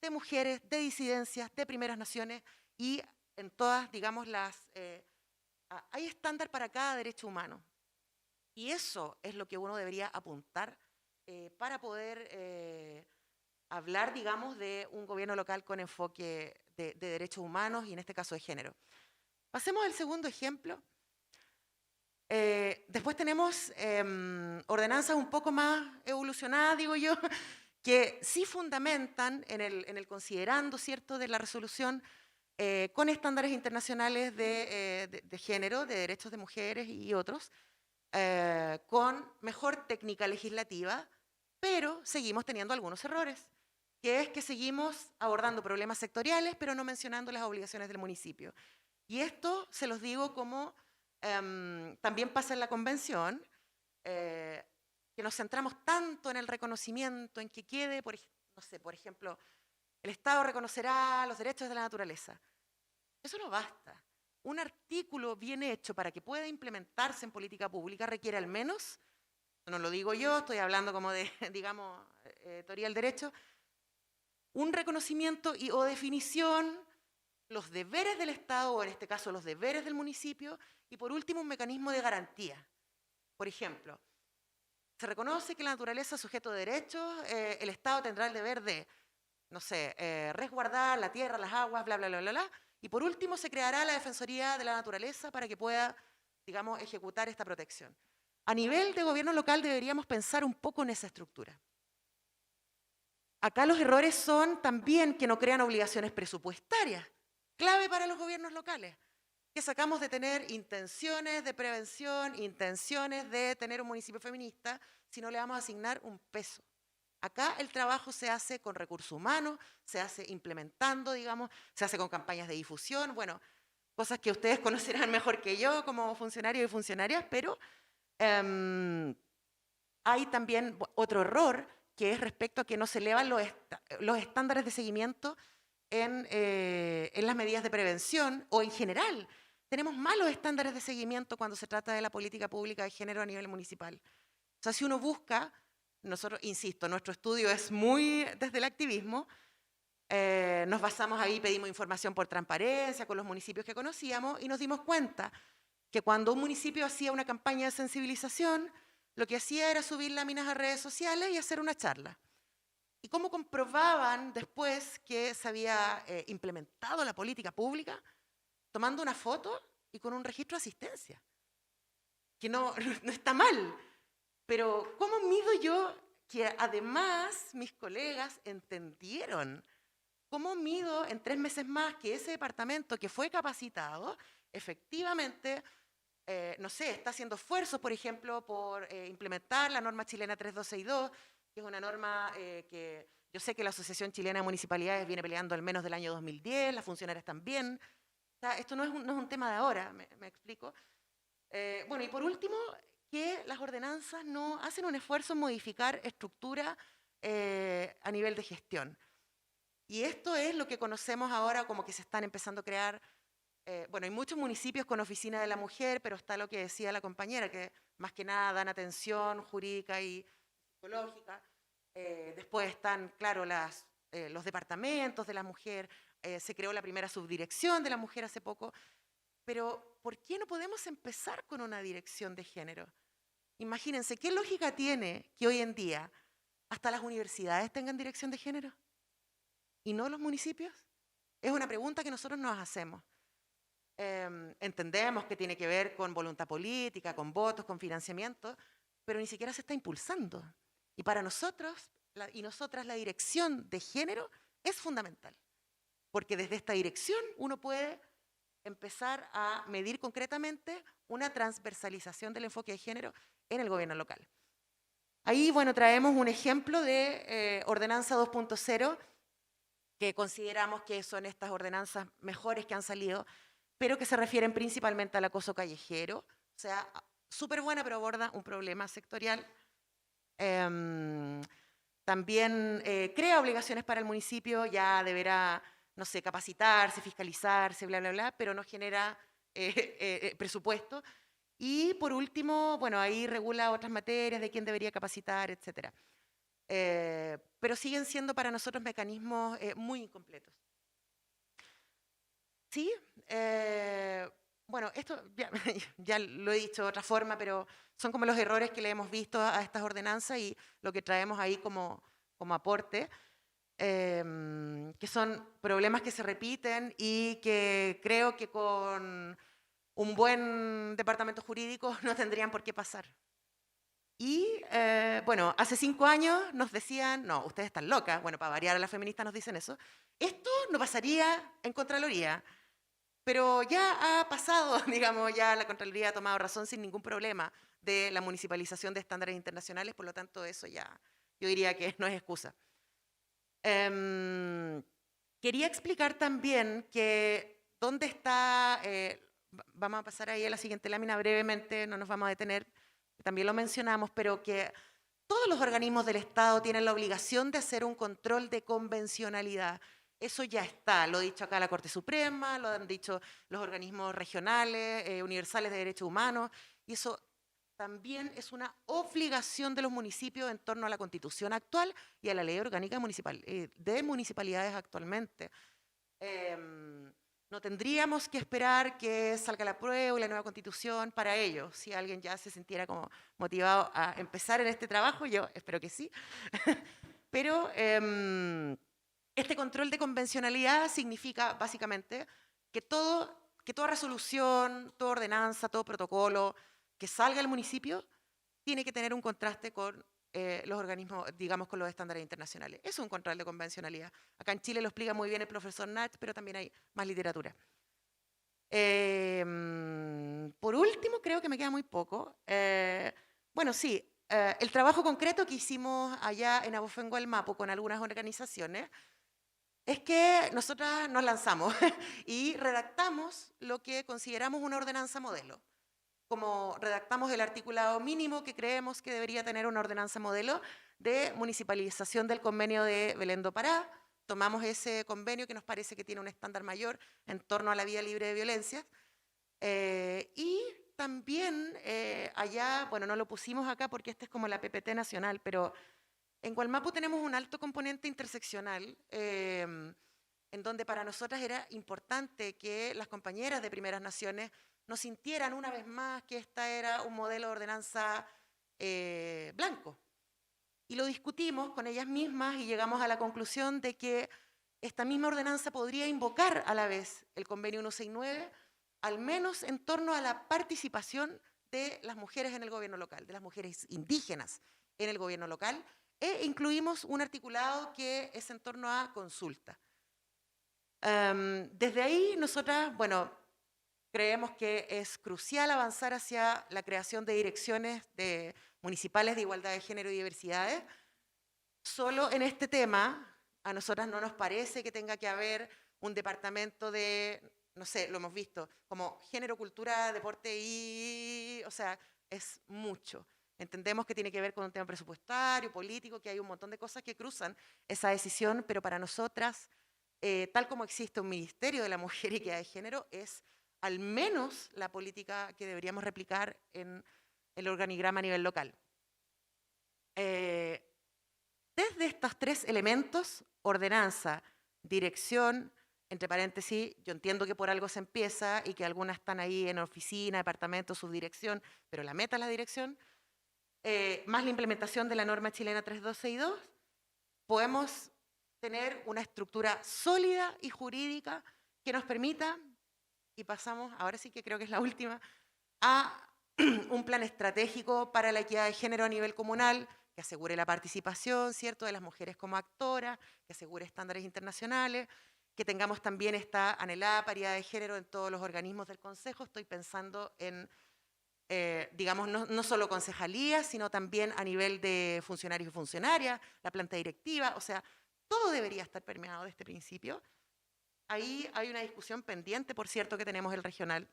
de mujeres, de disidencias, de primeras naciones y en todas, digamos, hay estándar para cada derecho humano. Y eso es lo que uno debería apuntar para poder hablar, digamos, de un gobierno local con enfoque de derechos humanos y en este caso de género. Pasemos al segundo ejemplo. Después tenemos ordenanzas un poco más evolucionadas, digo yo, que sí fundamentan en el considerando, ¿cierto?, de la resolución con estándares internacionales de género, de derechos de mujeres y otros, con mejor técnica legislativa, pero seguimos teniendo algunos errores, que es que seguimos abordando problemas sectoriales, pero no mencionando las obligaciones del municipio. Y esto se los digo como también pasa en la convención, que nos centramos tanto en el reconocimiento, en que quede, no sé, por ejemplo, el Estado reconocerá los derechos de la naturaleza. Eso no basta. Un artículo bien hecho para que pueda implementarse en política pública requiere al menos, no lo digo yo, estoy hablando como de, digamos, teoría del derecho, un reconocimiento o definición los deberes del Estado, o en este caso los deberes del municipio, y por último un mecanismo de garantía. Por ejemplo, se reconoce que la naturaleza es sujeto de derechos, el Estado tendrá el deber de, no sé, resguardar la tierra, las aguas, bla, bla, bla, bla, bla, y por último se creará la Defensoría de la Naturaleza para que pueda, digamos, ejecutar esta protección. A nivel de gobierno local deberíamos pensar un poco en esa estructura. Acá los errores son también que no crean obligaciones presupuestarias, clave para los gobiernos locales, que sacamos de tener intenciones de prevención, intenciones de tener un municipio feminista, si no le vamos a asignar un peso. Acá el trabajo se hace con recursos humanos, se hace implementando, digamos, se hace con campañas de difusión, bueno, cosas que ustedes conocerán mejor que yo como funcionarios y funcionarias, pero hay también otro error que es respecto a que no se elevan los estándares de seguimiento en las medidas de prevención o en general. Tenemos malos estándares de seguimiento cuando se trata de la política pública de género a nivel municipal. O sea, si uno busca, nosotros, insisto, nuestro estudio es muy desde el activismo, nos basamos ahí, pedimos información por transparencia con los municipios que conocíamos y nos dimos cuenta que cuando un municipio hacía una campaña de sensibilización, lo que hacía era subir láminas a redes sociales y hacer una charla. ¿Y cómo comprobaban después que se había implementado la política pública? Tomando una foto y con un registro de asistencia, que no está mal, pero ¿cómo mido yo que además mis colegas entendieron? ¿Cómo mido en 3 meses más que ese departamento que fue capacitado efectivamente, no sé, está haciendo esfuerzos, por ejemplo, por implementar la norma chilena 3262, que es una norma que yo sé que la Asociación Chilena de Municipalidades viene peleando al menos del año 2010, las funcionarias también. O sea, esto no es un tema de ahora, me explico. Bueno, y por último, que las ordenanzas no hacen un esfuerzo en modificar estructura a nivel de gestión. Y esto es lo que conocemos ahora como que se están empezando a crear. Bueno, hay muchos municipios con oficina de la mujer, pero está lo que decía la compañera, que más que nada dan atención jurídica y psicológica. Después están, claro, los departamentos de la mujer. Se creó la primera subdirección de la mujer hace poco. Pero, ¿por qué no podemos empezar con una dirección de género? Imagínense, ¿qué lógica tiene que hoy en día hasta las universidades tengan dirección de género y no los municipios? Es una pregunta que nosotros nos hacemos. Entendemos que tiene que ver con voluntad política, con votos, con financiamiento, pero ni siquiera se está impulsando. Y para nosotros y nosotras la dirección de género es fundamental, porque desde esta dirección uno puede empezar a medir concretamente una transversalización del enfoque de género en el gobierno local. Ahí, bueno, traemos un ejemplo de ordenanza 2.0, que consideramos que son estas ordenanzas mejores que han salido, pero que se refieren principalmente al acoso callejero. O sea, súper buena, pero aborda un problema sectorial. También crea obligaciones para el municipio, ya deberá, no sé, capacitarse, fiscalizarse, bla, bla, bla, pero no genera presupuesto. Y por último, bueno, ahí regula otras materias de quién debería capacitar, etc. Pero siguen siendo para nosotros mecanismos muy incompletos. Sí, bueno, esto ya lo he dicho de otra forma, pero son como los errores que le hemos visto a estas ordenanzas y lo que traemos ahí como aporte, que son problemas que se repiten y que creo que con un buen departamento jurídico no tendrían por qué pasar. Y bueno, hace 5 años nos decían, no, ustedes están locas, bueno, para variar a las feministas nos dicen eso, esto no pasaría en Contraloría. Pero ya ha pasado, digamos, ya la Contraloría ha tomado razón sin ningún problema de la municipalización de estándares internacionales, por lo tanto eso ya, yo diría que no es excusa. Quería explicar también que dónde está, vamos a pasar ahí a la siguiente lámina brevemente, no nos vamos a detener, también lo mencionamos, pero que todos los organismos del Estado tienen la obligación de hacer un control de convencionalidad. Eso ya está, lo ha dicho acá la Corte Suprema, lo han dicho los organismos regionales, universales de derechos humanos, y eso también es una obligación de los municipios en torno a la Constitución actual y a la Ley Orgánica de Municipalidades actualmente. No tendríamos que esperar que salga la prueba y la nueva constitución para ello. Si alguien ya se sintiera como motivado a empezar en este trabajo, yo espero que sí. Pero este control de convencionalidad significa básicamente que toda resolución, toda ordenanza, todo protocolo que salga del municipio tiene que tener un contraste con los organismos, digamos, con los estándares internacionales. Es un control de convencionalidad. Acá en Chile lo explica muy bien el profesor Nach, pero también hay más literatura. Por último, creo que me queda muy poco. Bueno, sí, el trabajo concreto que hicimos allá en Abofengo del Mapo con algunas organizaciones es que nosotras nos lanzamos y redactamos lo que consideramos una ordenanza modelo. Como redactamos el articulado mínimo que creemos que debería tener una ordenanza modelo de municipalización del convenio de Belén do Pará. Tomamos ese convenio que nos parece que tiene un estándar mayor en torno a la vida libre de violencia. Y también allá, bueno, no lo pusimos acá porque este es como la PPT nacional, pero en Gualmapu tenemos un alto componente interseccional, en donde para nosotras era importante que las compañeras de Primeras Naciones no sintieran una vez más que esta era un modelo de ordenanza blanco. Y lo discutimos con ellas mismas y llegamos a la conclusión de que esta misma ordenanza podría invocar a la vez el convenio 169, al menos en torno a la participación de las mujeres en el gobierno local, de las mujeres indígenas en el gobierno local, e incluimos un articulado que es en torno a consulta. Desde ahí nosotras, bueno, creemos que es crucial avanzar hacia la creación de direcciones municipales de igualdad de género y diversidades. Solo en este tema, a nosotras no nos parece que tenga que haber un departamento de, no sé, lo hemos visto, como género, cultura, deporte y, o sea, es mucho. Entendemos que tiene que ver con un tema presupuestario, político, que hay un montón de cosas que cruzan esa decisión, pero para nosotras, tal como existe un Ministerio de la Mujer y Equidad de Género, es al menos la política que deberíamos replicar en el organigrama a nivel local. Desde estos tres elementos, ordenanza, dirección, entre paréntesis, yo entiendo que por algo se empieza y que algunas están ahí en oficina, departamento, subdirección, pero la meta es la dirección, más la implementación de la norma chilena 3.262, podemos tener una estructura sólida y jurídica que nos permita, y pasamos, ahora sí que creo que es la última, a un plan estratégico para la equidad de género a nivel comunal, que asegure la participación, ¿cierto?, de las mujeres como actoras, que asegure estándares internacionales, que tengamos también esta anhelada paridad de género en todos los organismos del Consejo. Estoy pensando en, digamos, no solo concejalías, sino también a nivel de funcionarios y funcionarias, la planta directiva, o sea, todo debería estar permeado de este principio. Ahí hay una discusión pendiente, por cierto, que tenemos el regional,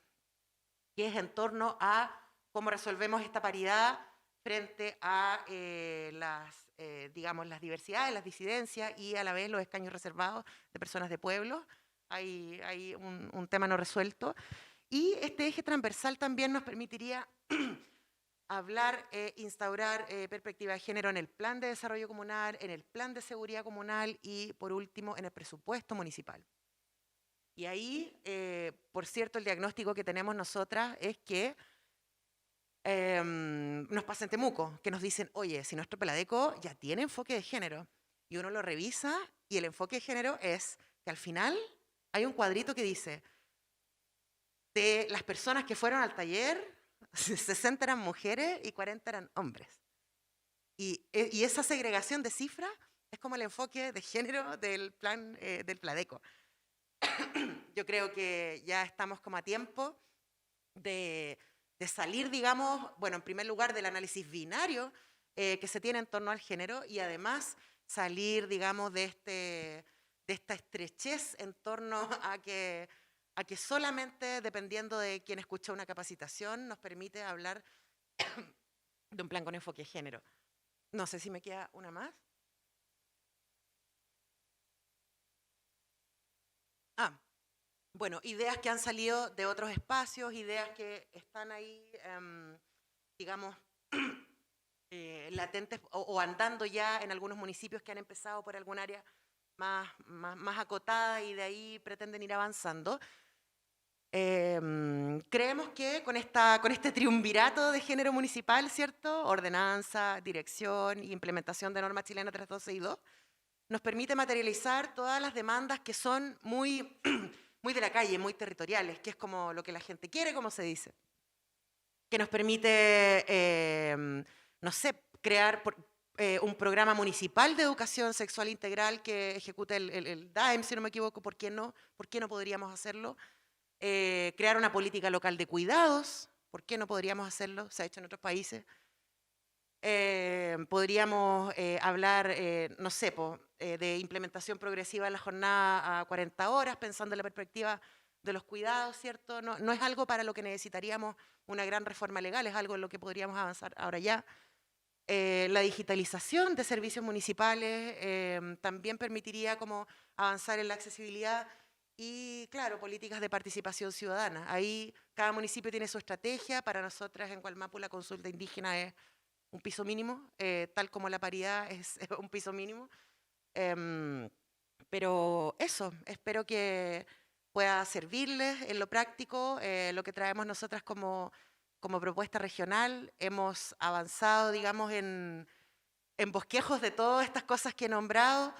que es en torno a cómo resolvemos esta paridad frente a digamos, las diversidades, las disidencias y a la vez los escaños reservados de personas de pueblos. Hay un tema no resuelto. Y este eje transversal también nos permitiría hablar, instaurar perspectiva de género en el plan de desarrollo comunal, en el plan de seguridad comunal y, por último, en el presupuesto municipal. Y ahí, por cierto, el diagnóstico que tenemos nosotras es que nos pasa en Temuco, que nos dicen, oye, si nuestro Peladeco ya tiene enfoque de género, y uno lo revisa, y el enfoque de género es que al final hay un cuadrito que dice, de las personas que fueron al taller, 60 eran mujeres y 40 eran hombres. Y esa segregación de cifras es como el enfoque de género del plan del Pladeco. Yo creo que ya estamos como a tiempo de salir, digamos, bueno, en primer lugar del análisis binario que se tiene en torno al género y además salir, digamos, de esta estrechez en torno a que solamente dependiendo de quien escucha una capacitación nos permite hablar de un plan con enfoque de género. No sé si me queda una más. Bueno, ideas que han salido de otros espacios, ideas que están ahí, digamos, latentes o andando ya en algunos municipios que han empezado por algún área más acotada y de ahí pretenden ir avanzando. Creemos que con este triunvirato de género municipal, ¿cierto? Ordenanza, dirección y implementación de norma chilena 3.12.2, nos permite materializar todas las demandas que son muy, muy de la calle, muy territoriales, que es como lo que la gente quiere, como se dice. Que nos permite, no sé, crear un programa municipal de educación sexual integral que ejecute el DAEM, si no me equivoco. ¿Por qué no podríamos hacerlo? Crear una política local de cuidados. ¿Por qué no podríamos hacerlo? Se ha hecho en otros países. Podríamos hablar, no sé, de implementación progresiva de la jornada a 40 horas, pensando en la perspectiva de los cuidados, ¿cierto? No es algo para lo que necesitaríamos una gran reforma legal, es algo en lo que podríamos avanzar ahora ya. La digitalización de servicios municipales también permitiría como avanzar en la accesibilidad y, claro, políticas de participación ciudadana. Ahí cada municipio tiene su estrategia. Para nosotras en Gualmapu la consulta indígena es un piso mínimo, tal como la paridad es un piso mínimo. Pero eso, espero que pueda servirles en lo práctico, lo que traemos nosotras como propuesta regional. Hemos avanzado, digamos, en bosquejos de todas estas cosas que he nombrado.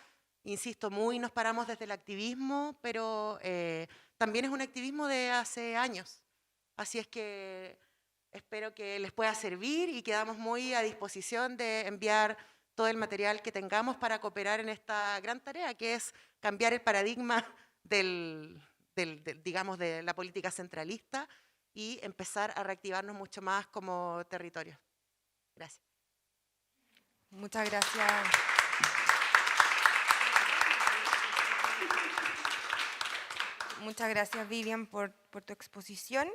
Insisto, nos paramos desde el activismo, pero también es un activismo de hace años. Así es que espero que les pueda servir y quedamos muy a disposición de enviar todo el material que tengamos para cooperar en esta gran tarea, que es cambiar el paradigma digamos, de la política centralista y empezar a reactivarnos mucho más como territorio. Gracias. Muchas gracias. Muchas gracias, Vivian, por tu exposición.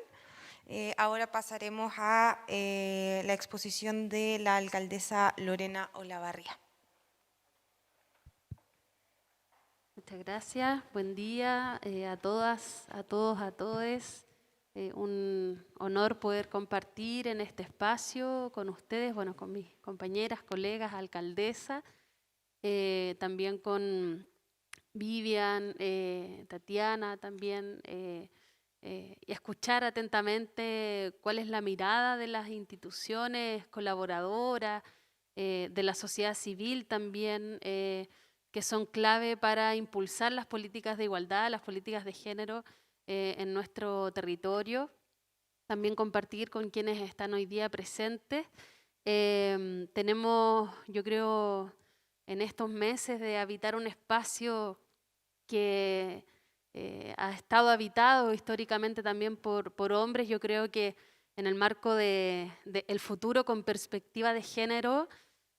Ahora pasaremos a la exposición de la alcaldesa Lorena Olavarría. Muchas gracias. Buen día a todas, a todos, a todes. Un honor poder compartir en este espacio con ustedes, bueno, con mis compañeras, colegas, alcaldesa, también con Vivian, Tatiana también, y escuchar atentamente cuál es la mirada de las instituciones colaboradoras, de la sociedad civil también, que son clave para impulsar las políticas de igualdad, las políticas de género en nuestro territorio. También compartir con quienes están hoy día presentes. Tenemos, yo creo, en estos meses de habitar un espacio que ha estado habitado históricamente también por hombres. Yo creo que en el marco del futuro con perspectiva de género,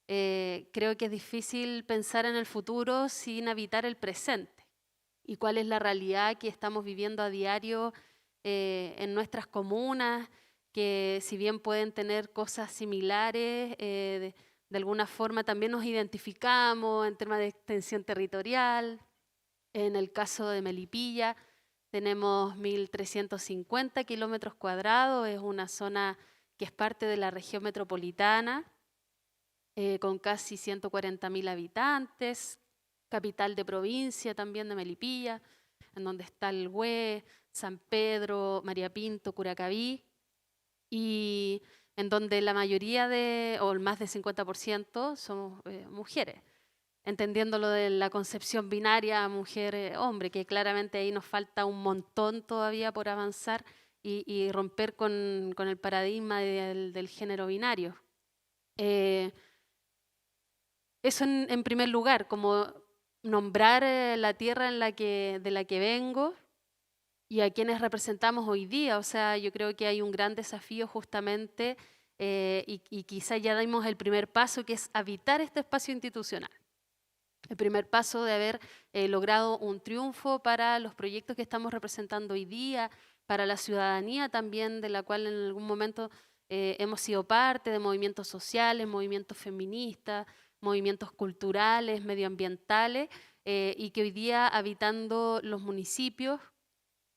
creo que es difícil pensar en el futuro sin habitar el presente y cuál es la realidad que estamos viviendo a diario en nuestras comunas, que si bien pueden tener cosas similares, de alguna forma también nos identificamos en temas de extensión territorial. En el caso de Melipilla tenemos 1.350 kilómetros cuadrados, es una zona que es parte de la región metropolitana, con casi 140.000 habitantes, capital de provincia también de Melipilla, en donde está el Güe, San Pedro, María Pinto, Curacaví, y en donde la mayoría o el más del 50% somos mujeres, entendiendo lo de la concepción binaria mujer-hombre, que claramente ahí nos falta un montón todavía por avanzar y romper con el paradigma del género binario. Eso en primer lugar, como nombrar la tierra de la que vengo y a quienes representamos hoy día. O sea, yo creo que hay un gran desafío justamente y quizá ya dimos el primer paso, que es habitar este espacio institucional. El primer paso de haber logrado un triunfo para los proyectos que estamos representando hoy día, para la ciudadanía también, de la cual en algún momento hemos sido parte, de movimientos sociales, movimientos feministas, movimientos culturales, medioambientales, y que hoy día habitando los municipios,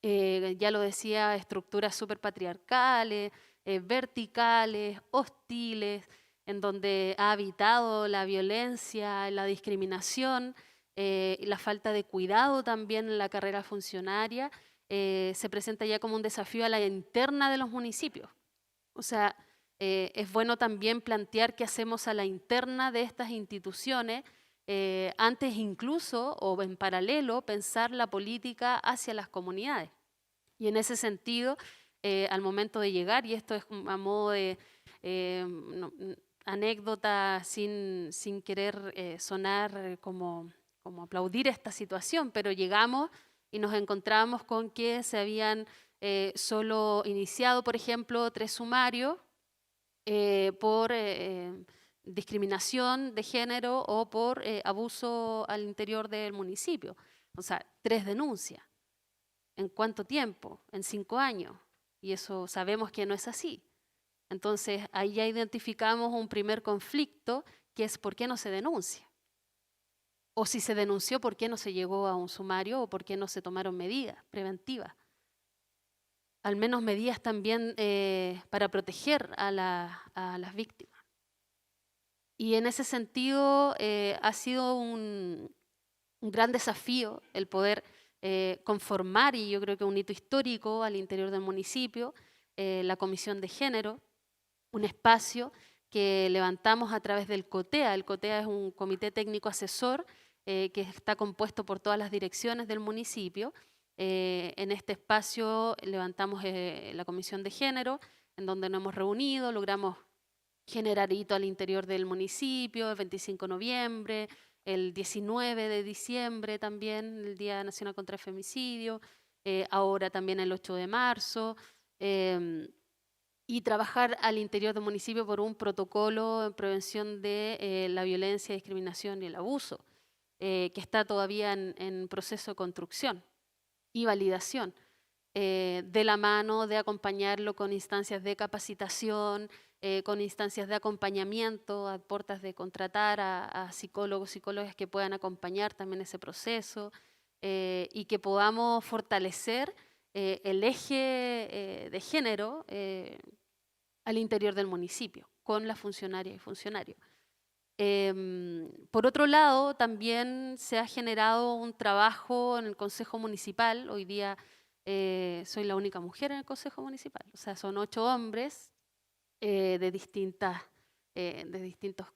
ya lo decía, estructuras súper patriarcales, verticales, hostiles, en donde ha habitado la violencia, la discriminación, la falta de cuidado también en la carrera funcionaria, se presenta ya como un desafío a la interna de los municipios. O sea, es bueno también plantear qué hacemos a la interna de estas instituciones, antes incluso o en paralelo pensar la política hacia las comunidades. Y en ese sentido, al momento de llegar, y esto es a modo de anécdota sin querer sonar como aplaudir esta situación, pero llegamos y nos encontramos con que se habían solo iniciado, por ejemplo, 3 sumarios por discriminación de género o por abuso al interior del municipio. O sea, 3 denuncias. ¿En cuánto tiempo? En 5 años. Y eso sabemos que no es así. Entonces, ahí ya identificamos un primer conflicto, que es ¿por qué no se denuncia? O si se denunció, ¿por qué no se llegó a un sumario o por qué no se tomaron medidas preventivas? Al menos medidas también para proteger a las víctimas. Y en ese sentido ha sido un gran desafío el poder conformar, y yo creo que un hito histórico al interior del municipio, la Comisión de Género, un espacio que levantamos a través del COTEA. El COTEA es un comité técnico asesor que está compuesto por todas las direcciones del municipio. En este espacio levantamos la Comisión de Género, en donde nos hemos reunido, logramos generar hito al interior del municipio, el 25 de noviembre, el 19 de diciembre también, el Día Nacional contra el Femicidio, ahora también el 8 de marzo, y trabajar al interior del municipio por un protocolo en prevención de la violencia, discriminación y el abuso, que está todavía en proceso de construcción y validación, de la mano de acompañarlo con instancias de capacitación, con instancias de acompañamiento, a puertas de contratar a psicólogos, psicólogas que puedan acompañar también ese proceso, y que podamos fortalecer el eje de género al interior del municipio, con las funcionarias y funcionarios. Por otro lado, también se ha generado un trabajo en el Consejo Municipal. Hoy día soy la única mujer en el Consejo Municipal, o sea, son 8 hombres de distintos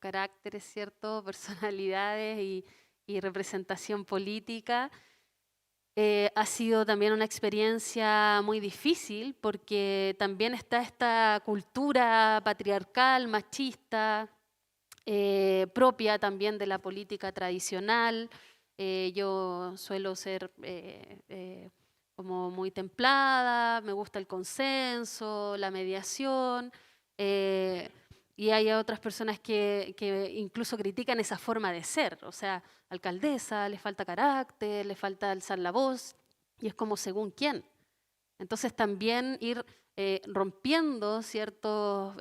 caracteres, ¿cierto? Personalidades y representación política. Ha sido también una experiencia muy difícil porque también está esta cultura patriarcal, machista, propia también de la política tradicional. Yo suelo ser como muy templada, me gusta el consenso, la mediación, y hay otras personas que incluso critican esa forma de ser. O sea, alcaldesa, le falta carácter, le falta alzar la voz, y es como según quién. Entonces también ir rompiendo ciertos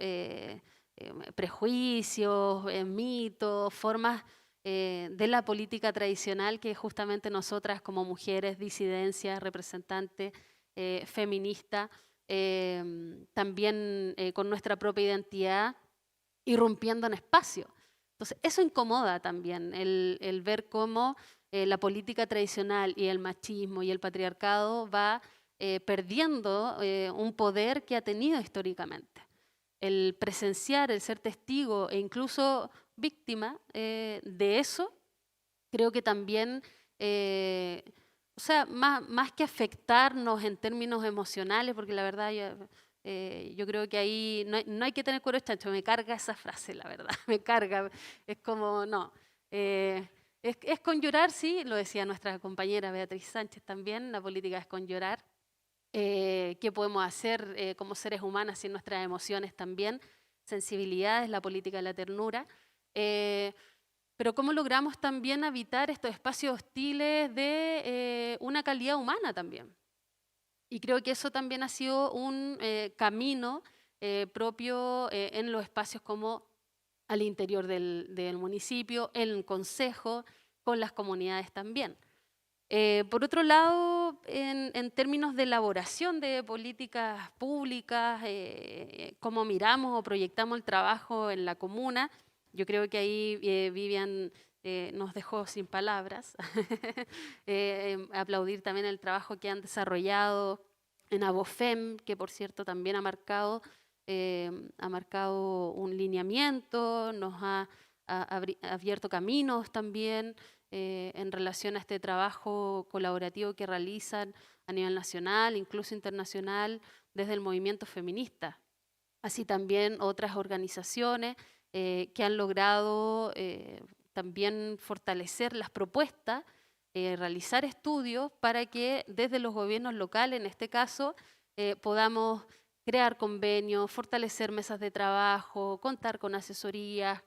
prejuicios, mitos, formas de la política tradicional que justamente nosotras como mujeres, disidencias, representantes, feministas, también con nuestra propia identidad, irrumpiendo en espacio. Entonces eso incomoda también, el ver cómo la política tradicional y el machismo y el patriarcado va perdiendo un poder que ha tenido históricamente. El presenciar, el ser testigo e incluso víctima de eso, creo que también, o sea, más que afectarnos en términos emocionales, porque la verdad yo creo que ahí no hay que tener cuero chancho, me carga esa frase, la verdad, me carga, es como, no, es con llorar, sí, lo decía nuestra compañera Beatriz Sánchez también, la política es con llorar. ¿Qué podemos hacer como seres humanos sin nuestras emociones también? Sensibilidades, la política de la ternura. Pero cómo logramos también habitar estos espacios hostiles de una calidad humana también. Y creo que eso también ha sido un camino propio en los espacios como al interior del municipio, en el consejo, con las comunidades también. Por otro lado, en términos de elaboración de políticas públicas, cómo miramos o proyectamos el trabajo en la comuna, yo creo que ahí Vivian nos dejó sin palabras. Aplaudir también el trabajo que han desarrollado en Abofem, que por cierto también ha marcado un lineamiento, nos ha abierto caminos también en relación a este trabajo colaborativo que realizan a nivel nacional, incluso internacional, desde el movimiento feminista. Así también otras organizaciones que han logrado también fortalecer las propuestas, realizar estudios para que desde los gobiernos locales, en este caso, podamos crear convenios, fortalecer mesas de trabajo, contar con asesorías,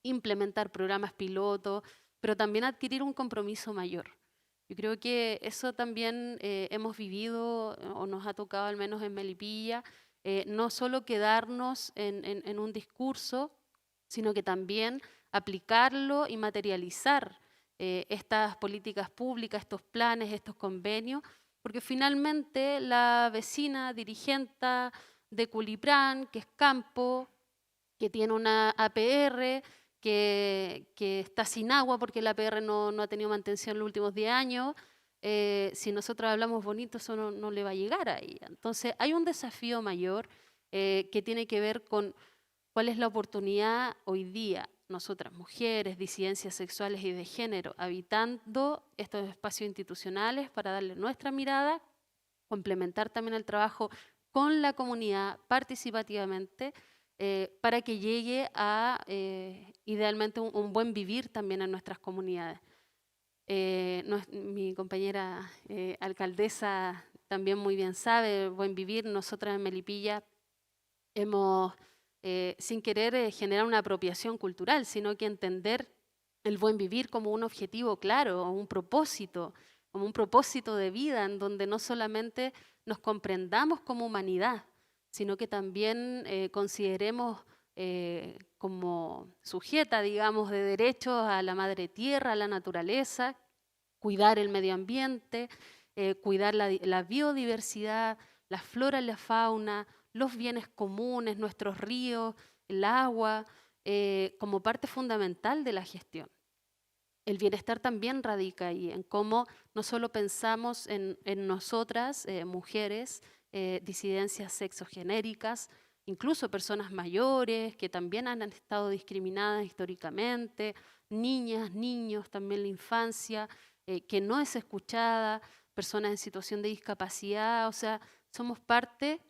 implementar programas pilotos, pero también adquirir un compromiso mayor. Yo creo que eso también hemos vivido, o nos ha tocado al menos en Melipilla, no solo quedarnos en un discurso, sino que también aplicarlo y materializar estas políticas públicas, estos planes, estos convenios, porque finalmente la vecina dirigente de Culiprán, que es Campo, que tiene una APR, que está sin agua porque la APR no ha tenido mantención en los últimos 10 años, si nosotros hablamos bonito, eso no le va a llegar a ella. Entonces hay un desafío mayor que tiene que ver con cuál es la oportunidad hoy día, nosotras mujeres, disidencias sexuales y de género, habitando estos espacios institucionales para darle nuestra mirada, complementar también el trabajo con la comunidad participativamente, para que llegue a idealmente un buen vivir también en nuestras comunidades. Mi compañera alcaldesa también muy bien sabe, buen vivir. Nosotras en Melipilla hemos, sin querer generar una apropiación cultural, sino que entender el buen vivir como un objetivo claro, un propósito, como un propósito de vida en donde no solamente nos comprendamos como humanidad, sino que también consideremos como sujeta, digamos, de derechos a la madre tierra, a la naturaleza, cuidar el medio ambiente, cuidar la biodiversidad, la flora y la fauna, los bienes comunes, nuestros ríos, el agua, como parte fundamental de la gestión. El bienestar también radica ahí, en cómo no solo pensamos en nosotras, mujeres, disidencias sexogenéricas, incluso personas mayores que también han estado discriminadas históricamente, niñas, niños, también la infancia, que no es escuchada, personas en situación de discapacidad, o sea, somos parte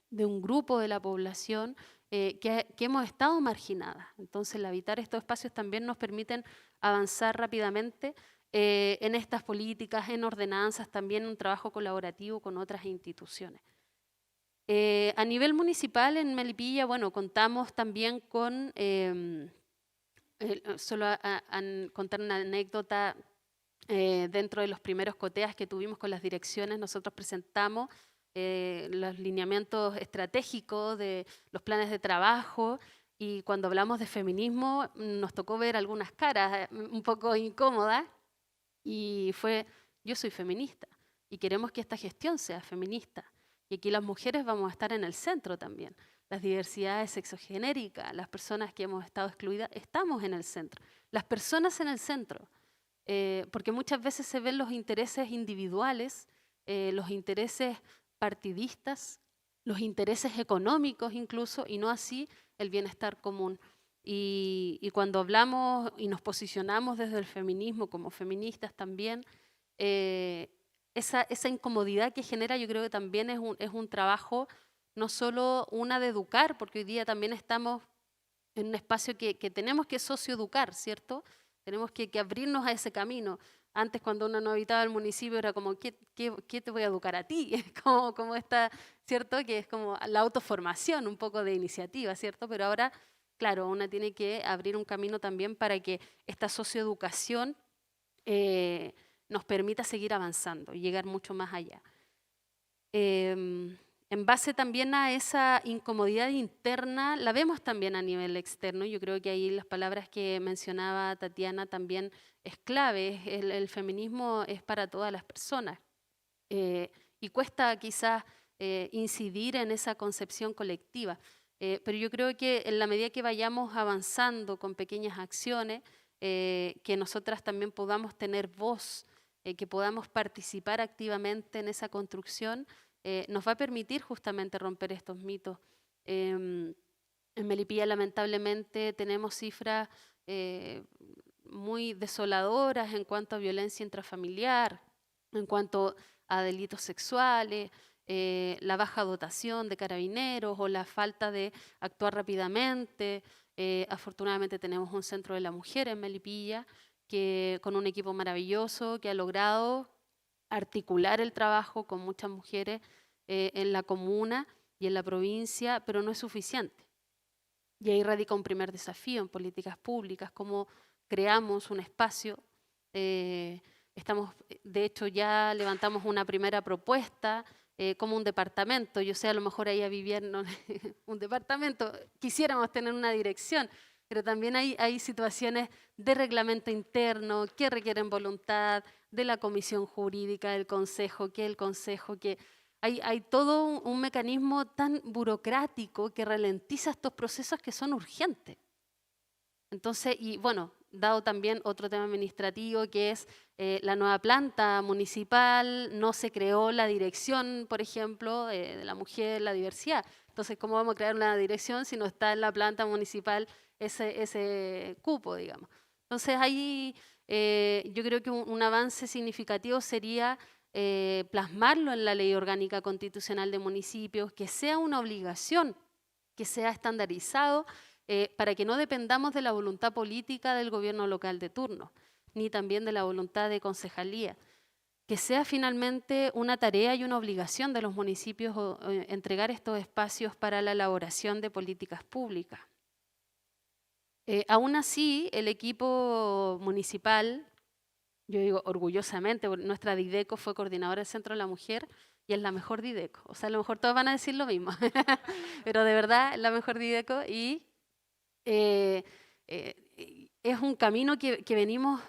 de un grupo de la población que hemos estado marginadas. Entonces, el habitar estos espacios también nos permiten avanzar rápidamente en estas políticas, en ordenanzas, también un trabajo colaborativo con otras instituciones. A nivel municipal, en Melipilla, bueno, contamos también con, contar una anécdota, dentro de los primeros coteas que tuvimos con las direcciones, nosotros presentamos los lineamientos estratégicos de los planes de trabajo, y cuando hablamos de feminismo nos tocó ver algunas caras un poco incómodas, y fue: yo soy feminista y queremos que esta gestión sea feminista, y aquí las mujeres vamos a estar en el centro también, las diversidades sexogenéricas, las personas que hemos estado excluidas, estamos en el centro, las personas en el centro, porque muchas veces se ven los intereses individuales, los intereses partidistas, los intereses económicos incluso, y no así el bienestar común. Y cuando hablamos y nos posicionamos desde el feminismo como feministas también, esa incomodidad que genera, yo creo que también es un trabajo, no solo una de educar, porque hoy día también estamos en un espacio que tenemos que socioeducar, ¿cierto? Tenemos que abrirnos a ese camino. Antes, cuando uno no habitaba el municipio, era como: ¿qué te voy a educar a ti? como está, ¿cierto? Que es como la autoformación, un poco de iniciativa, ¿cierto? Pero ahora, claro, uno tiene que abrir un camino también para que esta socioeducación nos permita seguir avanzando y llegar mucho más allá. En base también a esa incomodidad interna, la vemos también a nivel externo. Yo creo que ahí las palabras que mencionaba Tatiana también es clave. El feminismo es para todas las personas. Y cuesta quizás incidir en esa concepción colectiva. Pero yo creo que en la medida que vayamos avanzando con pequeñas acciones, que nosotras también podamos tener voz, que podamos participar activamente en esa construcción, nos va a permitir justamente romper estos mitos. En Melipilla, lamentablemente, tenemos cifras muy desoladoras en cuanto a violencia intrafamiliar, en cuanto a delitos sexuales, la baja dotación de carabineros o la falta de actuar rápidamente. Afortunadamente tenemos un centro de la mujer en Melipilla, con un equipo maravilloso que ha logrado articular el trabajo con muchas mujeres en la comuna y en la provincia, pero no es suficiente. Y ahí radica un primer desafío en políticas públicas, cómo creamos un espacio. De hecho, ya levantamos una primera propuesta como un departamento. Yo sé, a lo mejor ahí viviendo un departamento, quisiéramos tener una dirección, pero también hay situaciones de reglamento interno que requieren voluntad de la comisión jurídica, del consejo, que hay todo un mecanismo tan burocrático que ralentiza estos procesos que son urgentes. Entonces, y bueno, dado también otro tema administrativo que es la nueva planta municipal, no se creó la dirección, por ejemplo, de la mujer, la diversidad. Entonces, ¿cómo vamos a crear una dirección si no está en la planta municipal ese cupo, digamos? Entonces, ahí yo creo que un avance significativo sería plasmarlo en la Ley Orgánica Constitucional de Municipios, que sea una obligación, que sea estandarizado, para que no dependamos de la voluntad política del gobierno local de turno, ni también de la voluntad de concejalía. Que sea finalmente una tarea y una obligación de los municipios entregar estos espacios para la elaboración de políticas públicas. Aún así, el equipo municipal, yo digo orgullosamente, nuestra Dideco fue coordinadora del Centro de la Mujer y es la mejor Dideco. O sea, a lo mejor todos van a decir lo mismo, pero de verdad es la mejor Dideco y es un camino que venimos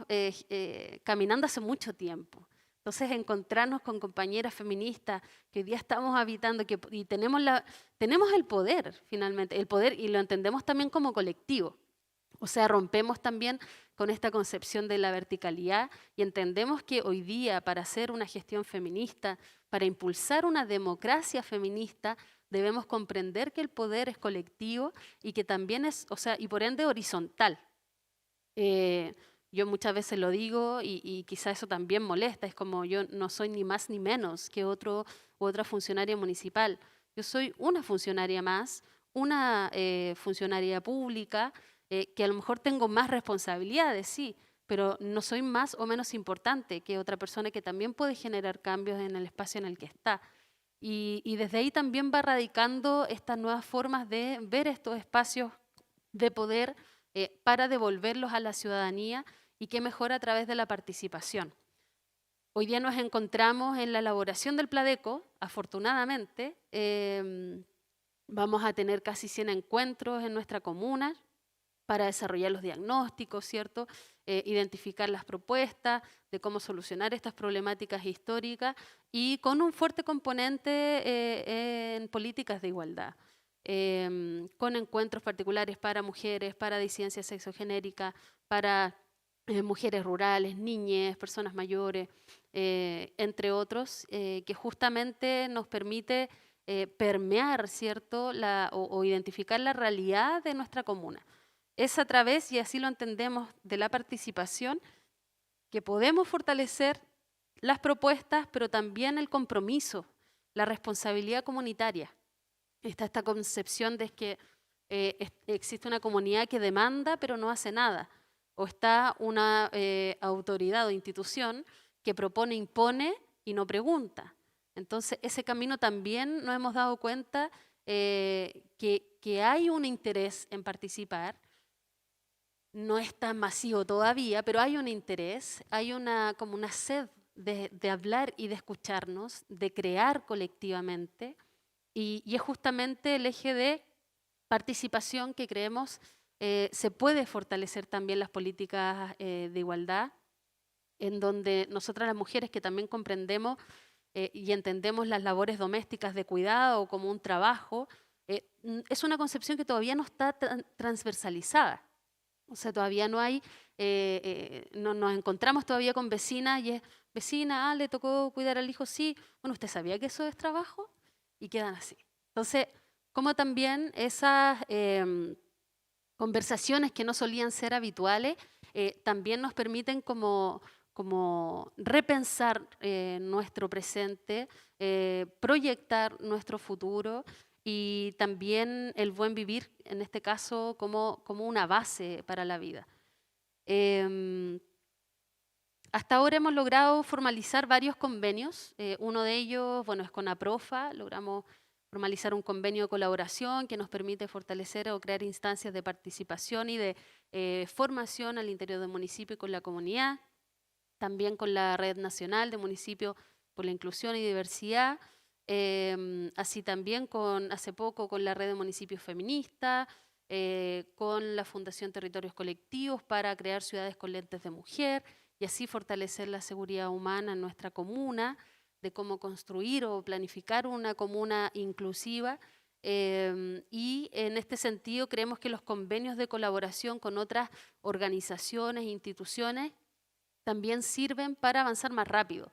caminando hace mucho tiempo. Entonces, encontrarnos con compañeras feministas que hoy día estamos habitando y tenemos el poder, finalmente, el poder, y lo entendemos también como colectivo. O sea, rompemos también con esta concepción de la verticalidad y entendemos que hoy día, para hacer una gestión feminista, para impulsar una democracia feminista, debemos comprender que el poder es colectivo y que también es, o sea, y por ende horizontal. Yo muchas veces lo digo y quizá eso también molesta, es como yo no soy ni más ni menos que otro u otra funcionaria municipal. Yo soy una funcionaria más, una funcionaria pública, que a lo mejor tengo más responsabilidades, sí, pero no soy más o menos importante que otra persona que también puede generar cambios en el espacio en el que está. Y desde ahí también va radicando estas nuevas formas de ver estos espacios de poder para devolverlos a la ciudadanía y qué mejor a través de la participación. Hoy día nos encontramos en la elaboración del Pladeco, afortunadamente. Vamos a tener casi 100 encuentros en nuestra comuna para desarrollar los diagnósticos, ¿cierto? Identificar las propuestas de cómo solucionar estas problemáticas históricas y con un fuerte componente en políticas de igualdad, con encuentros particulares para mujeres, para disidencia sexogenérica, para mujeres rurales, niñas, personas mayores, entre otros, que justamente nos permite permear, ¿cierto? O identificar la realidad de nuestra comuna. Es a través, y así lo entendemos, de la participación que podemos fortalecer las propuestas, pero también el compromiso, la responsabilidad comunitaria. Está esta concepción de que existe una comunidad que demanda pero no hace nada, o está una autoridad o institución que propone, impone y no pregunta. Entonces, ese camino también nos hemos dado cuenta que hay un interés en participar. No es tan masivo todavía, pero hay un interés, hay como una sed de hablar y de escucharnos, de crear colectivamente, y es justamente el eje de participación que creemos se puede fortalecer también las políticas de igualdad, en donde nosotras las mujeres que también comprendemos y entendemos las labores domésticas de cuidado como un trabajo, es una concepción que todavía no está transversalizada. O sea, todavía no hay nos encontramos todavía con vecinas y es, vecina, le tocó cuidar al hijo, sí, bueno, ¿usted sabía que eso es trabajo? Y quedan así. Entonces, como también esas conversaciones que no solían ser habituales, también nos permiten como repensar nuestro presente, proyectar nuestro futuro y también el buen vivir, en este caso, como una base para la vida. Hasta ahora hemos logrado formalizar varios convenios. Uno de ellos, bueno, es con APROFA. Logramos formalizar un convenio de colaboración que nos permite fortalecer o crear instancias de participación y de formación al interior del municipio y con la comunidad. También con la Red Nacional de Municipios por la Inclusión y Diversidad. Así también hace poco con la Red de Municipios Feministas, con la Fundación Territorios Colectivos para crear ciudades con lentes de mujer y así fortalecer la seguridad humana en nuestra comuna, de cómo construir o planificar una comuna inclusiva. Y en este sentido creemos que los convenios de colaboración con otras organizaciones e instituciones también sirven para avanzar más rápido.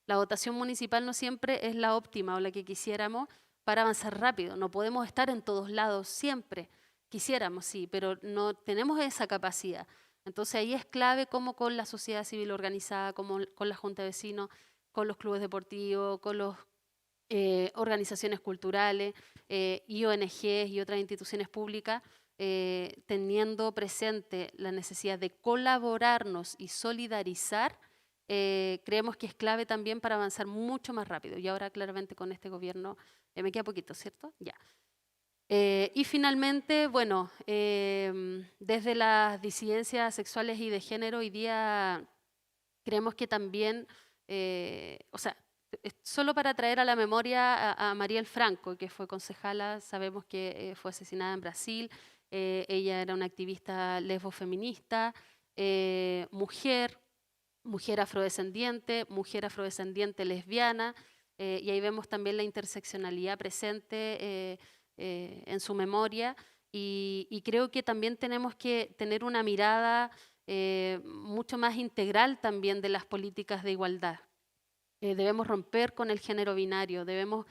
La votación municipal no siempre es la óptima o la que quisiéramos para avanzar rápido. No podemos estar en todos lados siempre. Quisiéramos, sí, pero no tenemos esa capacidad. Entonces ahí es clave cómo con la sociedad civil organizada, como con la Junta de Vecinos, con los clubes deportivos, con las organizaciones culturales y ONGs y otras instituciones públicas, teniendo presente la necesidad de colaborarnos y solidarizar, creemos que es clave también para avanzar mucho más rápido. Y ahora claramente con este gobierno, me queda poquito, ¿cierto? Ya. Y finalmente, bueno, desde las disidencias sexuales y de género hoy día creemos que también, o sea, solo para traer a la memoria a Marielle Franco, que fue concejala, sabemos que fue asesinada en Brasil, ella era una activista lesbofeminista, mujer afrodescendiente lesbiana, y ahí vemos también la interseccionalidad presente en su memoria, y creo que también tenemos que tener una mirada mucho más integral también de las políticas de igualdad. Debemos romper con el género binario, debemos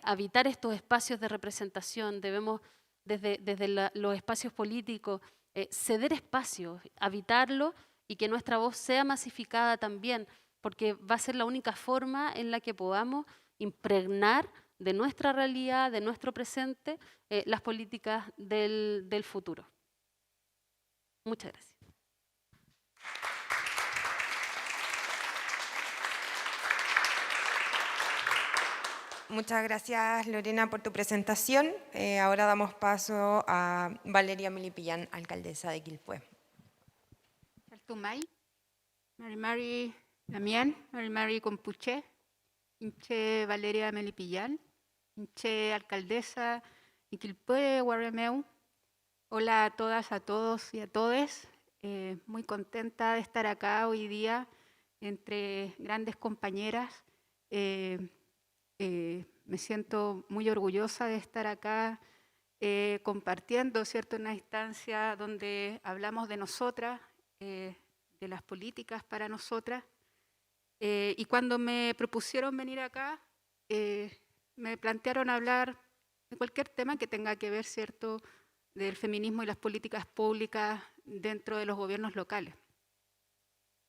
habitar estos espacios de representación, debemos desde los espacios políticos ceder espacios, habitarlo y que nuestra voz sea masificada también, porque va a ser la única forma en la que podamos impregnar de nuestra realidad, de nuestro presente, las políticas del futuro. Muchas gracias. Muchas gracias, Lorena, por tu presentación. Ahora damos paso a Valeria Melipillán, alcaldesa de Quilpué. Tumay, Mari Damián, Mari Compuché, Inche Valeria Melipillán, Inche alcaldesa de Quilpué, Guarremeu. Hola a todas, a todos y a todes. Muy contenta de estar acá hoy día entre grandes compañeras. Me siento muy orgullosa de estar acá compartiendo, ¿cierto?, una instancia donde hablamos de nosotras, de las políticas para nosotras. Y cuando me propusieron venir acá, me plantearon hablar de cualquier tema que tenga que ver, ¿cierto?, del feminismo y las políticas públicas dentro de los gobiernos locales.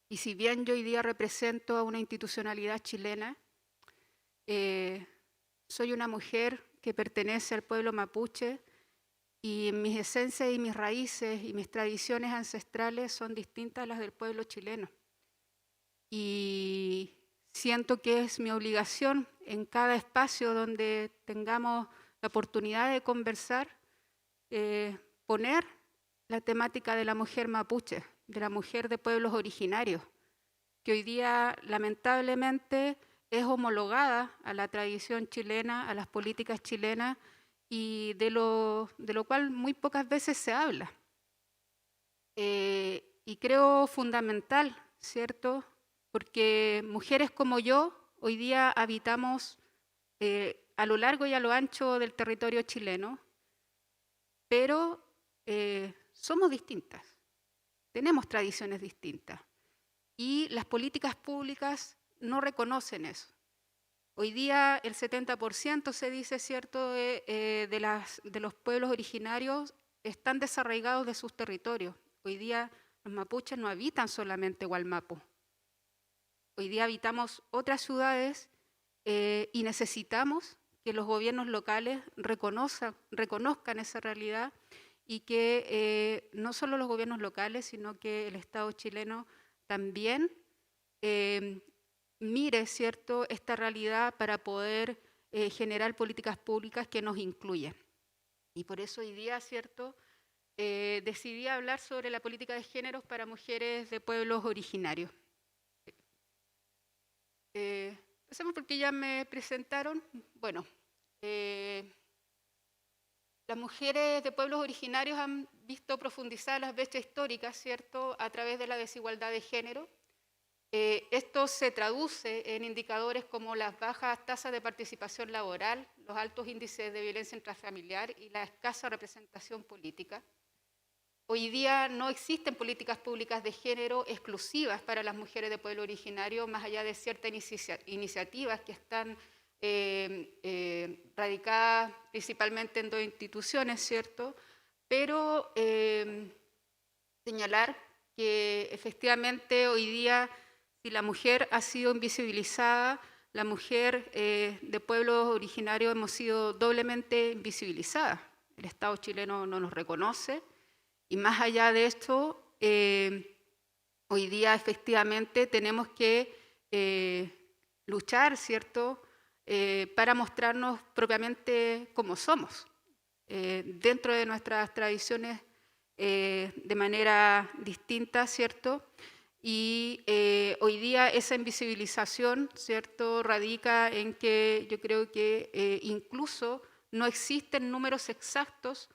Y si bien yo hoy día represento a una institucionalidad chilena, soy una mujer que pertenece al pueblo mapuche y mis esencias y mis raíces y mis tradiciones ancestrales son distintas a las del pueblo chileno. Y siento que es mi obligación en cada espacio donde tengamos la oportunidad de conversar, poner la temática de la mujer mapuche, de la mujer de pueblos originarios, que hoy día lamentablemente es homologada a la tradición chilena, a las políticas chilenas, y de lo cual muy pocas veces se habla. Y creo fundamental, ¿cierto?, porque mujeres como yo hoy día habitamos a lo largo y a lo ancho del territorio chileno, pero somos distintas. tenemos tradiciones distintas y las políticas públicas no reconocen eso. Hoy día el 70% se dice, ¿cierto?, de los pueblos originarios están desarraigados de sus territorios. Hoy día los mapuches no habitan solamente Gualmapu. Hoy día habitamos otras ciudades y necesitamos que los gobiernos locales reconozcan esa realidad y que no solo los gobiernos locales, sino que el Estado chileno también mire, ¿cierto?, esta realidad para poder generar políticas públicas que nos incluyan. Y por eso hoy día, ¿cierto?, decidí hablar sobre la política de géneros para mujeres de pueblos originarios. Empecemos porque ya me presentaron. Bueno, las mujeres de pueblos originarios han visto profundizar las brechas históricas, ¿cierto?, a través de la desigualdad de género. Esto se traduce en indicadores como las bajas tasas de participación laboral, los altos índices de violencia intrafamiliar y la escasa representación política. Hoy día no existen políticas públicas de género exclusivas para las mujeres de pueblo originario, más allá de ciertas iniciativas que están radicadas principalmente en 2 instituciones, ¿cierto? Pero señalar que efectivamente hoy día, si la mujer ha sido invisibilizada, la mujer de pueblos originarios hemos sido doblemente invisibilizadas. El Estado chileno no nos reconoce y más allá de esto, hoy día efectivamente tenemos que luchar, ¿cierto?, para mostrarnos propiamente como somos, dentro de nuestras tradiciones de manera distinta, ¿cierto? Y hoy día esa invisibilización, ¿cierto?, radica en que yo creo que incluso no existen números exactos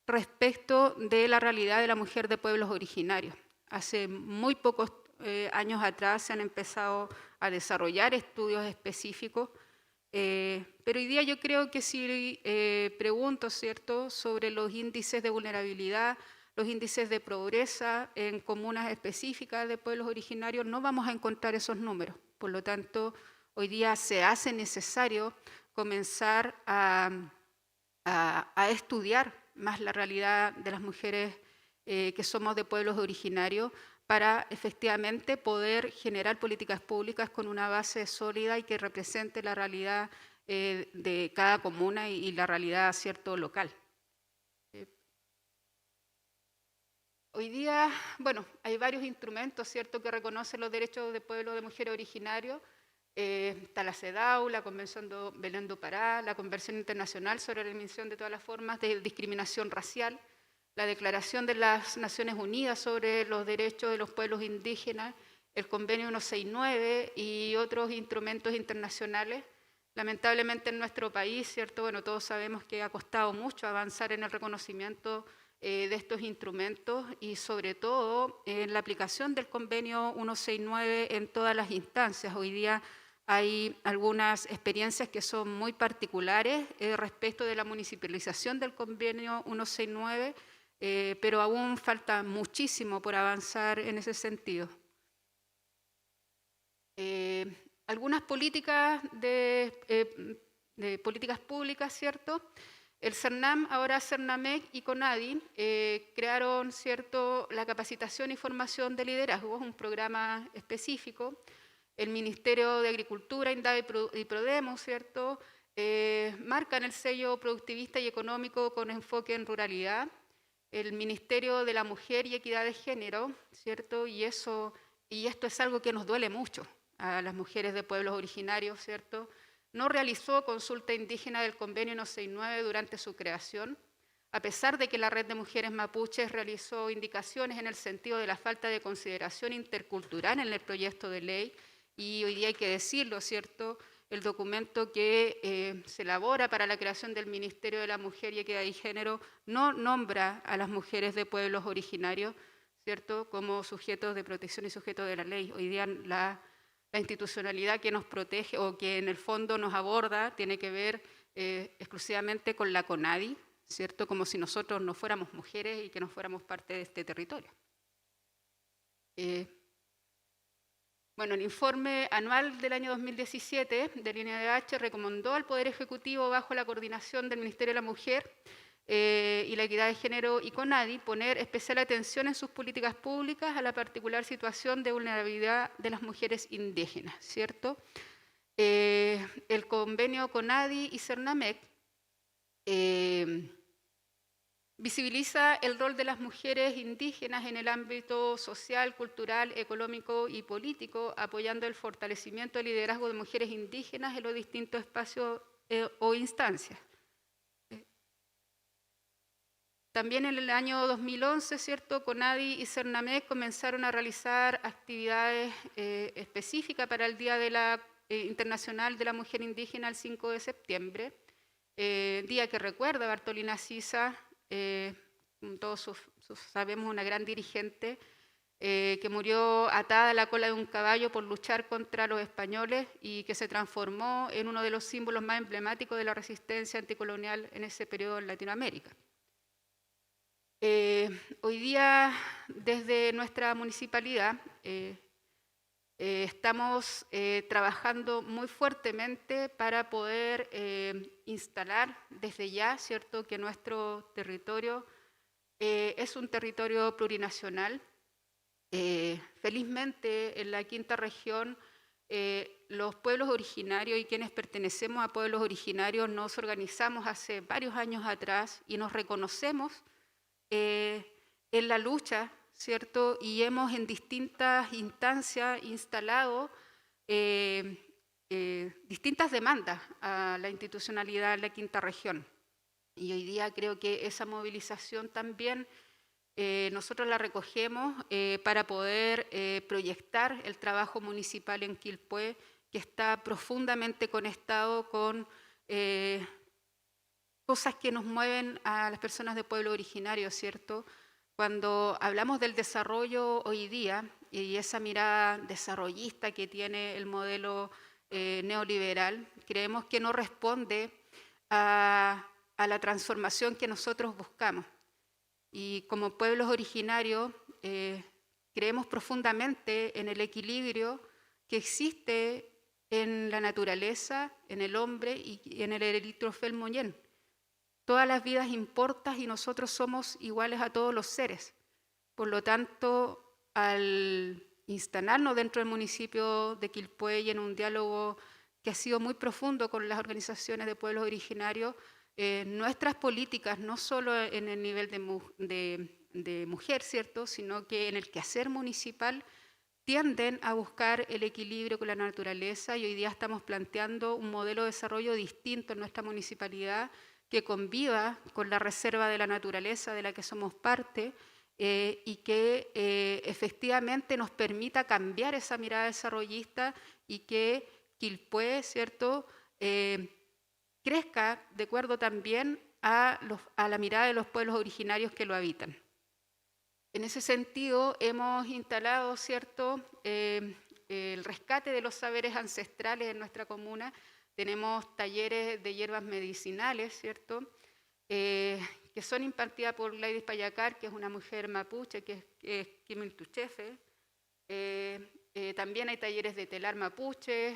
respecto de la realidad de la mujer de pueblos originarios. Hace muy pocos años atrás se han empezado a desarrollar estudios específicos, pero hoy día yo creo que si pregunto, ¿cierto?, sobre los índices de vulnerabilidad, los índices de pobreza en comunas específicas de pueblos originarios, no vamos a encontrar esos números. Por lo tanto, hoy día se hace necesario comenzar a estudiar más la realidad de las mujeres que somos de pueblos originarios para efectivamente poder generar políticas públicas con una base sólida y que represente la realidad de cada comuna y la realidad, ¿cierto?, local. Hoy día, bueno, hay varios instrumentos, ¿cierto?, que reconocen los derechos de pueblos de mujeres originarios. Está la CEDAW, la Convención de Belén do Pará, la Convención Internacional sobre la Eliminación de todas las formas de discriminación racial, la Declaración de las Naciones Unidas sobre los Derechos de los Pueblos Indígenas, el Convenio 169 y otros instrumentos internacionales. Lamentablemente en nuestro país, ¿cierto?, bueno, todos sabemos que ha costado mucho avanzar en el reconocimiento de estos instrumentos y sobre todo en la aplicación del Convenio 169 en todas las instancias. Hoy día hay algunas experiencias que son muy particulares respecto de la municipalización del Convenio 169, pero aún falta muchísimo por avanzar en ese sentido. Algunas políticas de políticas públicas, ¿cierto? El CERNAM, ahora CERNAMEC y CONADI crearon, ¿cierto?, la capacitación y formación de liderazgo, un programa específico. El Ministerio de Agricultura, INDAE y PRODEMO, ¿cierto?, marcan el sello productivista y económico con enfoque en ruralidad. El Ministerio de la Mujer y Equidad de Género, ¿cierto?, y esto es algo que nos duele mucho a las mujeres de pueblos originarios, ¿cierto?, no realizó consulta indígena del Convenio 169 durante su creación, a pesar de que la Red de Mujeres Mapuches realizó indicaciones en el sentido de la falta de consideración intercultural en el proyecto de ley, y hoy día hay que decirlo, ¿cierto?, el documento que se elabora para la creación del Ministerio de la Mujer y Equidad de Género no nombra a las mujeres de pueblos originarios, ¿cierto?, como sujetos de protección y sujetos de la ley. Hoy día la institucionalidad que nos protege o que en el fondo nos aborda tiene que ver exclusivamente con la CONADI, ¿cierto?, como si nosotros no fuéramos mujeres y que no fuéramos parte de este territorio. Bueno, el informe anual del año 2017 del INDH recomendó al Poder Ejecutivo, bajo la coordinación del Ministerio de la Mujer y la Equidad de Género y CONADI, poner especial atención en sus políticas públicas a la particular situación de vulnerabilidad de las mujeres indígenas, ¿cierto? El convenio CONADI y CERNAMEC visibiliza el rol de las mujeres indígenas en el ámbito social, cultural, económico y político, apoyando el fortalecimiento del liderazgo de mujeres indígenas en los distintos espacios o instancias. También en el año 2011, ¿cierto?, CONADI y CERNAMEC comenzaron a realizar actividades específicas para el Día Internacional de la Mujer Indígena, el 5 de septiembre, día que recuerda a Bartolina Sisa, todos sabemos, una gran dirigente que murió atada a la cola de un caballo por luchar contra los españoles y que se transformó en uno de los símbolos más emblemáticos de la resistencia anticolonial en ese periodo en Latinoamérica. Hoy día, desde nuestra municipalidad, estamos trabajando muy fuertemente para poder instalar desde ya, ¿cierto?, que nuestro territorio es un territorio plurinacional. Felizmente, en la quinta región, los pueblos originarios y quienes pertenecemos a pueblos originarios nos organizamos hace varios años atrás y nos reconocemos en la lucha, ¿cierto? Y hemos en distintas instancias instalado distintas demandas a la institucionalidad en la quinta región. Y hoy día creo que esa movilización también nosotros la recogemos para poder proyectar el trabajo municipal en Quilpué, que está profundamente conectado con cosas que nos mueven a las personas de pueblo originario, ¿cierto? Cuando hablamos del desarrollo hoy día y esa mirada desarrollista que tiene el modelo neoliberal, creemos que no responde a la transformación que nosotros buscamos. Y como pueblos originarios creemos profundamente en el equilibrio que existe en la naturaleza, en el hombre y en el Erythrofel moyén. Todas las vidas importan y nosotros somos iguales a todos los seres. Por lo tanto, al instalarnos dentro del municipio de Quilpué y en un diálogo que ha sido muy profundo con las organizaciones de pueblos originarios, nuestras políticas, no solo en el nivel de mujer, ¿cierto?, sino que en el quehacer municipal, tienden a buscar el equilibrio con la naturaleza, y hoy día estamos planteando un modelo de desarrollo distinto en nuestra municipalidad que conviva con la reserva de la naturaleza de la que somos parte y que efectivamente nos permita cambiar esa mirada desarrollista y que Quilpué, ¿cierto?, crezca de acuerdo también a la mirada de los pueblos originarios que lo habitan. En ese sentido, hemos instalado, ¿cierto?, el rescate de los saberes ancestrales en nuestra comuna. Tenemos talleres de hierbas medicinales, ¿cierto?, que son impartidas por Gladys Payacar, que es una mujer mapuche, que es Quimiltuchefe. También hay talleres de telar mapuche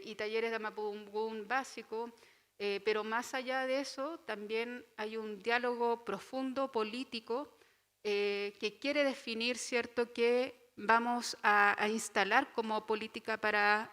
y talleres de mapungún básico. Pero más allá de eso, también hay un diálogo profundo político que quiere definir, ¿cierto?, que vamos a instalar como política para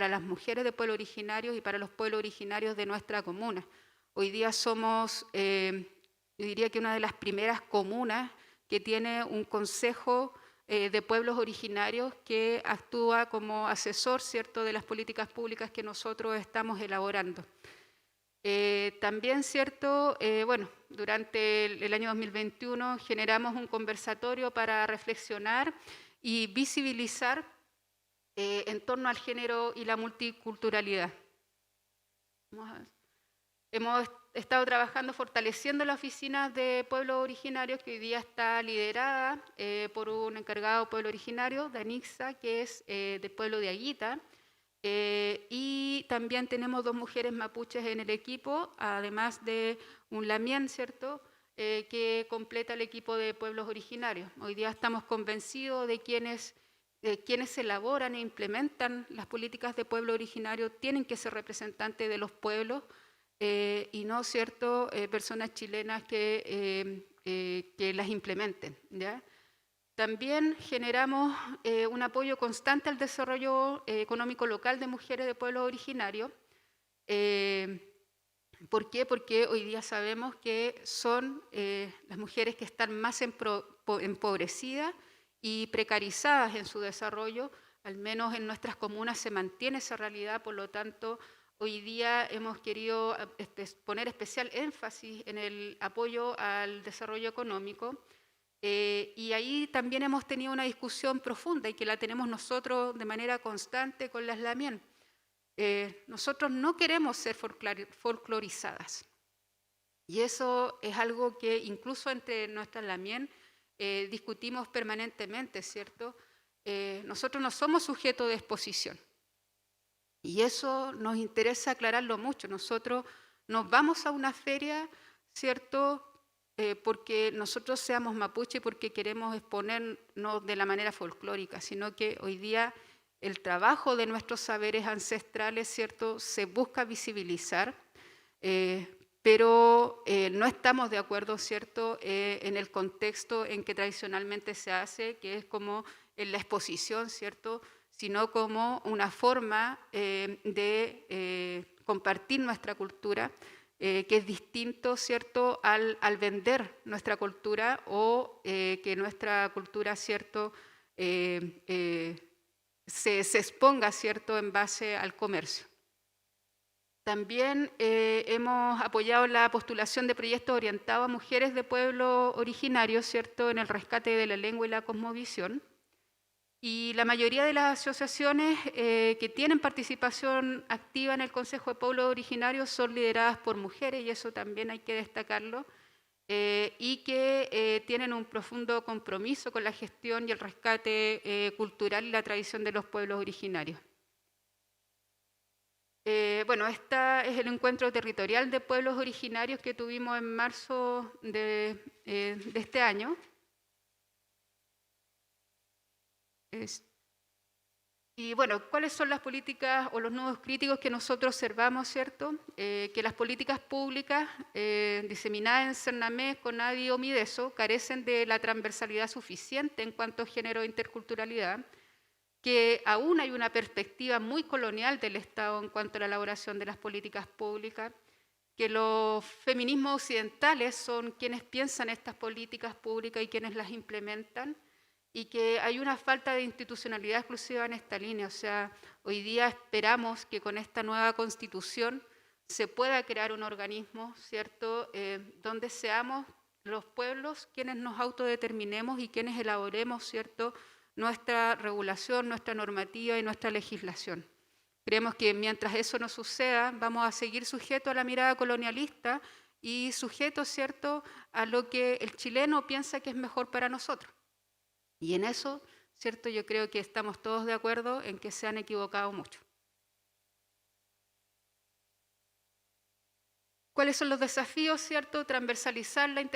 las mujeres de pueblos originarios y para los pueblos originarios de nuestra comuna. Hoy día somos, yo diría que una de las primeras comunas que tiene un consejo de pueblos originarios que actúa como asesor, ¿cierto?, de las políticas públicas que nosotros estamos elaborando. También, ¿cierto?, bueno, durante el año 2021 generamos un conversatorio para reflexionar y visibilizar en torno al género y la multiculturalidad. Hemos estado trabajando fortaleciendo la oficina de pueblos originarios, que hoy día está liderada por un encargado de pueblo originario, Danixa, que es del pueblo de Aguita. Y también tenemos 2 mujeres mapuches en el equipo, además de un lamien, ¿cierto?, que completa el equipo de pueblos originarios. Hoy día estamos convencidos de quienes elaboran e implementan las políticas de pueblo originario tienen que ser representantes de los pueblos y no, ¿cierto?, personas chilenas que las implementen, ¿ya? También generamos un apoyo constante al desarrollo económico local de mujeres de pueblos originarios. ¿Por qué? Porque hoy día sabemos que son las mujeres que están más empobrecidas y precarizadas en su desarrollo. Al menos en nuestras comunas se mantiene esa realidad, por lo tanto, hoy día hemos querido poner especial énfasis en el apoyo al desarrollo económico. Y ahí también hemos tenido una discusión profunda y que la tenemos nosotros de manera constante con las LAMIEN. Nosotros no queremos ser folclorizadas. Y eso es algo que incluso entre nuestras LAMIEN discutimos permanentemente, ¿cierto? Nosotros no somos sujetos de exposición. Y eso nos interesa aclararlo mucho. Nosotros nos vamos a una feria, ¿cierto?, porque nosotros seamos mapuche, porque queremos exponernos de la manera folclórica, sino que hoy día el trabajo de nuestros saberes ancestrales, ¿cierto?, se busca visibilizar, pero no estamos de acuerdo, ¿cierto?, en el contexto en que tradicionalmente se hace, que es como en la exposición, ¿cierto?, sino como una forma de compartir nuestra cultura, que es distinto, ¿cierto?, al vender nuestra cultura o que nuestra cultura, ¿cierto?, se exponga, ¿cierto?, en base al comercio. También hemos apoyado la postulación de proyectos orientados a mujeres de pueblos originarios, ¿cierto?, en el rescate de la lengua y la cosmovisión. Y la mayoría de las asociaciones que tienen participación activa en el Consejo de Pueblos Originarios son lideradas por mujeres, y eso también hay que destacarlo, y que tienen un profundo compromiso con la gestión y el rescate cultural y la tradición de los pueblos originarios. Bueno, este es el encuentro territorial de pueblos originarios que tuvimos en marzo de este año. Y bueno, ¿cuáles son las políticas o los nudos críticos que nosotros observamos, ¿cierto? Que las políticas públicas diseminadas en Cernamés, CONADI o Mideso carecen de la transversalidad suficiente en cuanto a género e interculturalidad, que aún hay una perspectiva muy colonial del Estado en cuanto a la elaboración de las políticas públicas, que los feminismos occidentales son quienes piensan estas políticas públicas y quienes las implementan, y que hay una falta de institucionalidad exclusiva en esta línea. O sea, hoy día esperamos que con esta nueva Constitución se pueda crear un organismo, ¿cierto?, donde seamos los pueblos quienes nos autodeterminemos y quienes elaboremos, ¿cierto?, nuestra regulación, nuestra normativa y nuestra legislación. Creemos que mientras eso no suceda, vamos a seguir sujetos a la mirada colonialista y sujetos, ¿cierto?, a lo que el chileno piensa que es mejor para nosotros. Y en eso, ¿cierto?, yo creo que estamos todos de acuerdo en que se han equivocado mucho. ¿Cuáles son los desafíos, cierto? Transversalizar la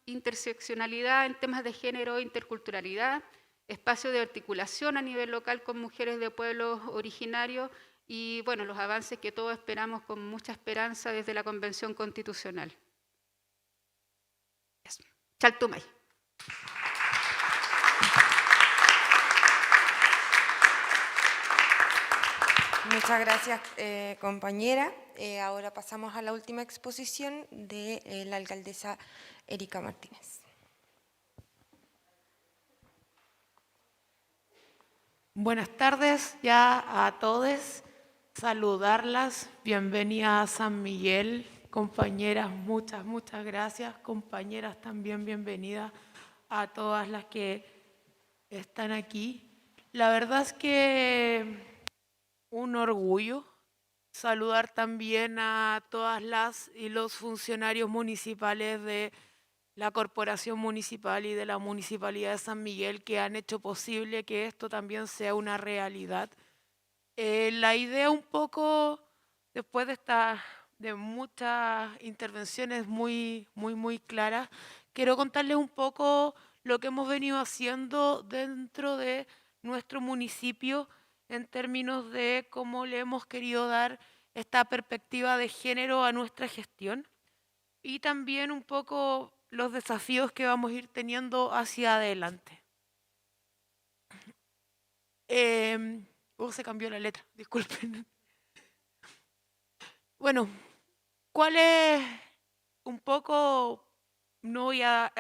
interseccionalidad en temas de género e interculturalidad, espacio de articulación a nivel local con mujeres de pueblos originarios y, bueno, los avances que todos esperamos con mucha esperanza desde la Convención Constitucional. Chaltumay. Muchas gracias, compañera. Ahora pasamos a la última exposición de la alcaldesa Erika Martínez. Buenas tardes ya a todos, saludarlas, bienvenida a San Miguel, compañeras, muchas gracias, compañeras también bienvenidas a todas las que están aquí. La verdad es que un orgullo saludar también a todas las y los funcionarios municipales de la Corporación Municipal y de la Municipalidad de San Miguel que han hecho posible que esto también sea una realidad. La idea un poco, después de esta de muchas intervenciones muy claras. Quiero contarles un poco lo que hemos venido haciendo dentro de nuestro municipio en términos de cómo le hemos querido dar esta perspectiva de género a nuestra gestión y también un poco los desafíos que vamos a ir teniendo hacia adelante. Se cambió la letra, disculpen. Bueno, ¿cuál es un poco? No voy a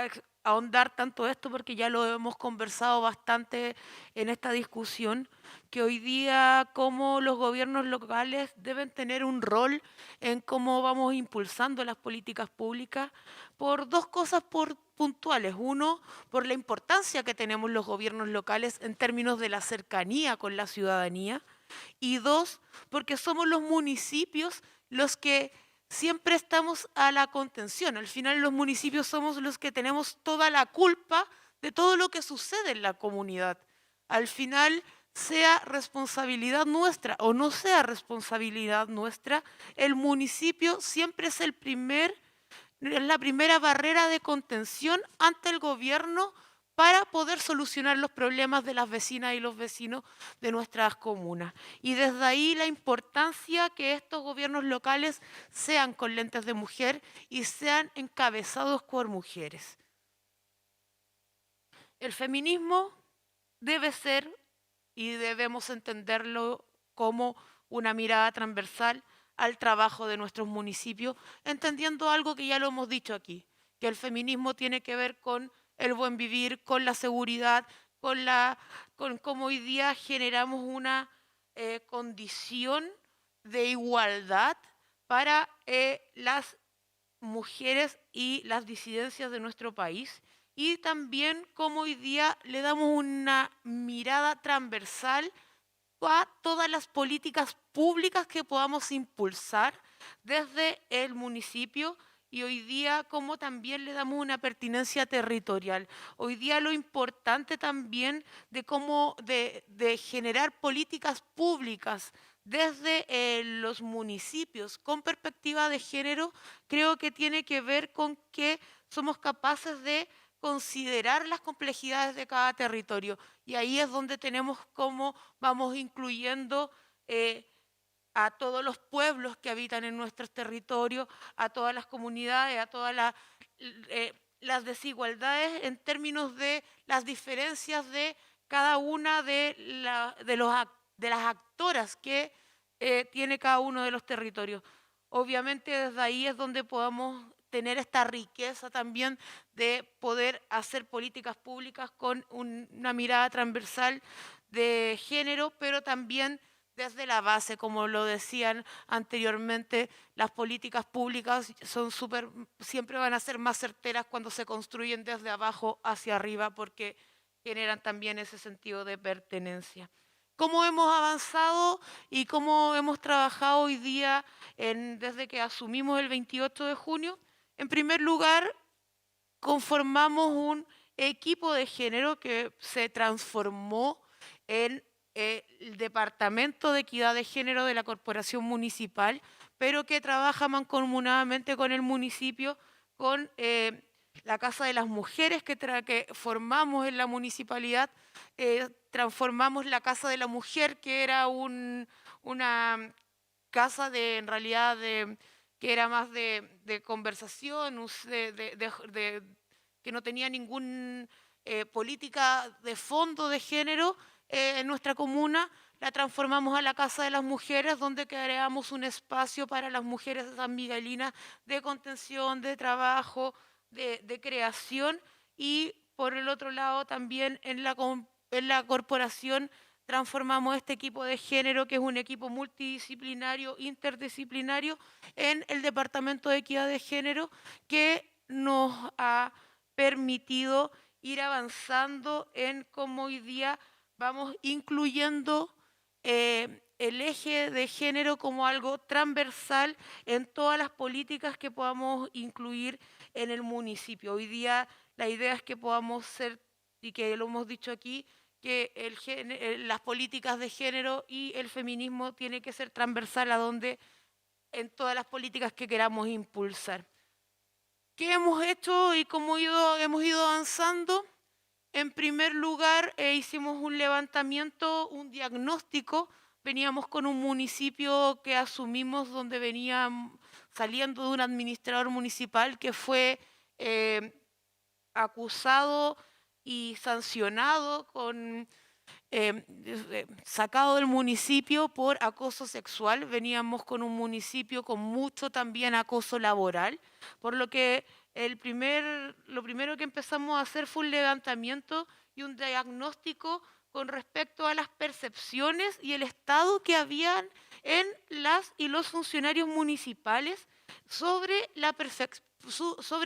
ahondar tanto esto porque ya lo hemos conversado bastante en esta discusión, que hoy día cómo los gobiernos locales deben tener un rol en cómo vamos impulsando las políticas públicas por dos cosas puntuales. Uno, por la importancia que tenemos los gobiernos locales en términos de la cercanía con la ciudadanía. Y dos, porque somos los municipios los que siempre estamos a la contención. Al final los municipios somos los que tenemos toda la culpa de todo lo que sucede en la comunidad. Al final, sea responsabilidad nuestra o no sea responsabilidad nuestra, el municipio siempre es la primera barrera de contención ante el gobierno para poder solucionar los problemas de las vecinas y los vecinos de nuestras comunas. Y desde ahí la importancia que estos gobiernos locales sean con lentes de mujer y sean encabezados por mujeres. El feminismo debe ser y debemos entenderlo como una mirada transversal al trabajo de nuestros municipios, entendiendo algo que ya lo hemos dicho aquí, que el feminismo tiene que ver con el buen vivir, con la seguridad, con cómo hoy día generamos una condición de igualdad para las mujeres y las disidencias de nuestro país, y también cómo hoy día le damos una mirada transversal a todas las políticas públicas que podamos impulsar desde el municipio, y hoy día cómo también le damos una pertinencia territorial. Hoy día lo importante también de generar políticas públicas desde los municipios con perspectiva de género, creo que tiene que ver con que somos capaces de considerar las complejidades de cada territorio. Y ahí es donde tenemos cómo vamos incluyendo a todos los pueblos que habitan en nuestros territorios, a todas las comunidades, a todas las desigualdades en términos de las diferencias de cada una de las actoras que tiene cada uno de los territorios. Obviamente desde ahí es donde podamos tener esta riqueza también de poder hacer políticas públicas con una mirada transversal de género, pero también desde la base, como lo decían anteriormente, las políticas públicas siempre van a ser más certeras cuando se construyen desde abajo hacia arriba, porque generan también ese sentido de pertenencia. ¿Cómo hemos avanzado y cómo hemos trabajado hoy día desde que asumimos el 28 de junio? En primer lugar, conformamos un equipo de género que se transformó en el Departamento de Equidad de Género de la Corporación Municipal, pero que trabaja mancomunadamente con el municipio, con la Casa de las Mujeres que formamos en la municipalidad. Transformamos la Casa de la Mujer, que era una casa en realidad que era más de conversación, que no tenía ninguna política de fondo de género en nuestra comuna. La transformamos a la Casa de las Mujeres, donde creamos un espacio para las mujeres sanmiguelinas de contención, de trabajo, de creación, y por el otro lado también en la corporación transformamos este equipo de género, que es un equipo multidisciplinario, interdisciplinario, en el Departamento de Equidad de Género, que nos ha permitido ir avanzando en cómo hoy día vamos incluyendo el eje de género como algo transversal en todas las políticas que podamos incluir en el municipio. Hoy día la idea es que podamos ser, y que lo hemos dicho aquí, que las políticas de género y el feminismo tienen que ser transversal a donde en todas las políticas que queramos impulsar. ¿Qué hemos hecho y cómo hemos ido avanzando? En primer lugar, hicimos un levantamiento, un diagnóstico. Veníamos con un municipio que asumimos donde venían saliendo de un administrador municipal que fue acusado y sancionado sacado del municipio por acoso sexual. Veníamos con un municipio con mucho también acoso laboral, por lo que lo primero que empezamos a hacer fue un levantamiento y un diagnóstico con respecto a las percepciones y el estado que habían en las y los funcionarios municipales sobre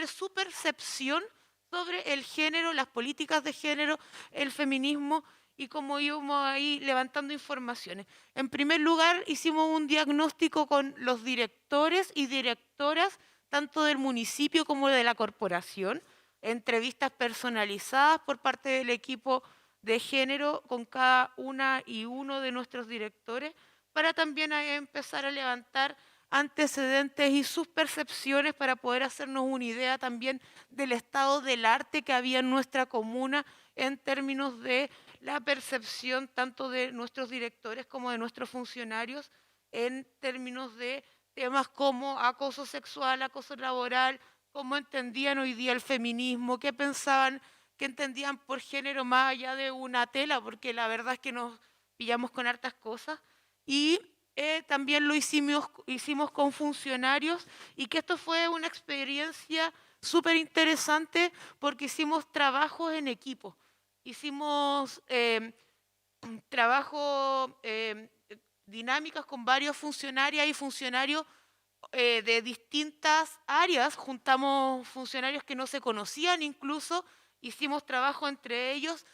su percepción sobre el género, las políticas de género, el feminismo y cómo íbamos ahí levantando informaciones. En primer lugar, hicimos un diagnóstico con los directores y directoras, tanto del municipio como de la corporación, entrevistas personalizadas por parte del equipo de género con cada una y uno de nuestros directores, para también empezar a levantar antecedentes y sus percepciones para poder hacernos una idea también del estado del arte que había en nuestra comuna en términos de la percepción tanto de nuestros directores como de nuestros funcionarios en términos de temas como acoso sexual, acoso laboral, cómo entendían hoy día el feminismo, qué pensaban, qué entendían por género más allá de una tela, porque la verdad es que nos pillamos con hartas cosas. Y también lo hicimos con funcionarios y que esto fue una experiencia súper interesante porque hicimos trabajos en equipo. Hicimos trabajo dinámicas con varios funcionarias y funcionarios de distintas áreas. Juntamos funcionarios que no se conocían incluso, hicimos trabajo entre ellos,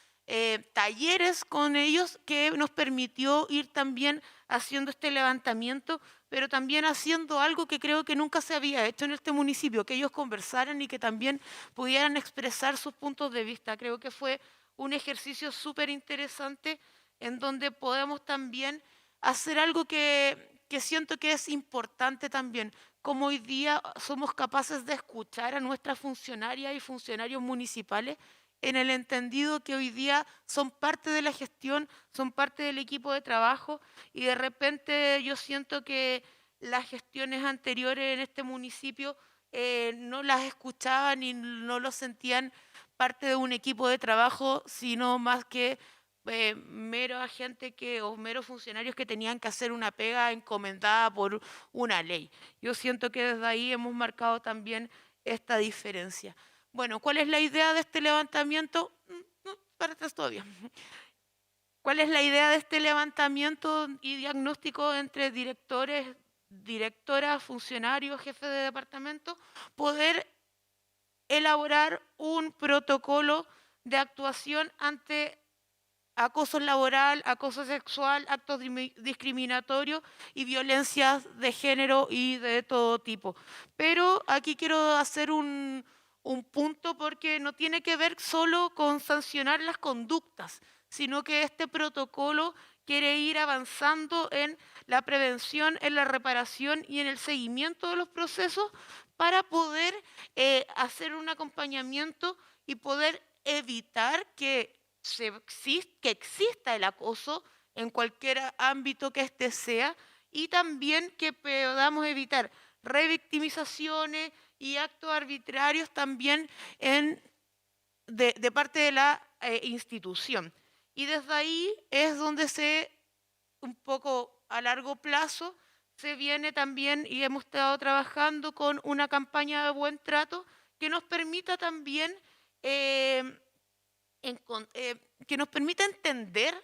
talleres con ellos que nos permitió ir también haciendo este levantamiento, pero también haciendo algo que creo que nunca se había hecho en este municipio, que ellos conversaran y que también pudieran expresar sus puntos de vista. Creo que fue un ejercicio súper interesante en donde podemos también hacer algo que siento que es importante también, como hoy día somos capaces de escuchar a nuestras funcionarias y funcionarios municipales en el entendido que hoy día son parte de la gestión, son parte del equipo de trabajo y de repente yo siento que las gestiones anteriores en este municipio no las escuchaban y no lo sentían parte de un equipo de trabajo, sino más que mero agente o meros funcionarios que tenían que hacer una pega encomendada por una ley. Yo siento que desde ahí hemos marcado también esta diferencia. Bueno, ¿cuál es la idea de este levantamiento? No, para atrás todavía. ¿Cuál es la idea de este levantamiento y diagnóstico entre directores, directoras, funcionarios, jefes de departamento? Poder elaborar un protocolo de actuación ante acoso laboral, acoso sexual, actos discriminatorios y violencias de género y de todo tipo. Pero aquí quiero hacer un punto porque no tiene que ver solo con sancionar las conductas, sino que este protocolo quiere ir avanzando en la prevención, en la reparación y en el seguimiento de los procesos para poder hacer un acompañamiento y poder evitar que exista el acoso en cualquier ámbito que éste sea y también que podamos evitar revictimizaciones y actos arbitrarios también de parte de la institución. Y desde ahí es donde un poco a largo plazo, se viene también y hemos estado trabajando con una campaña de buen trato que nos permita también que nos permita entender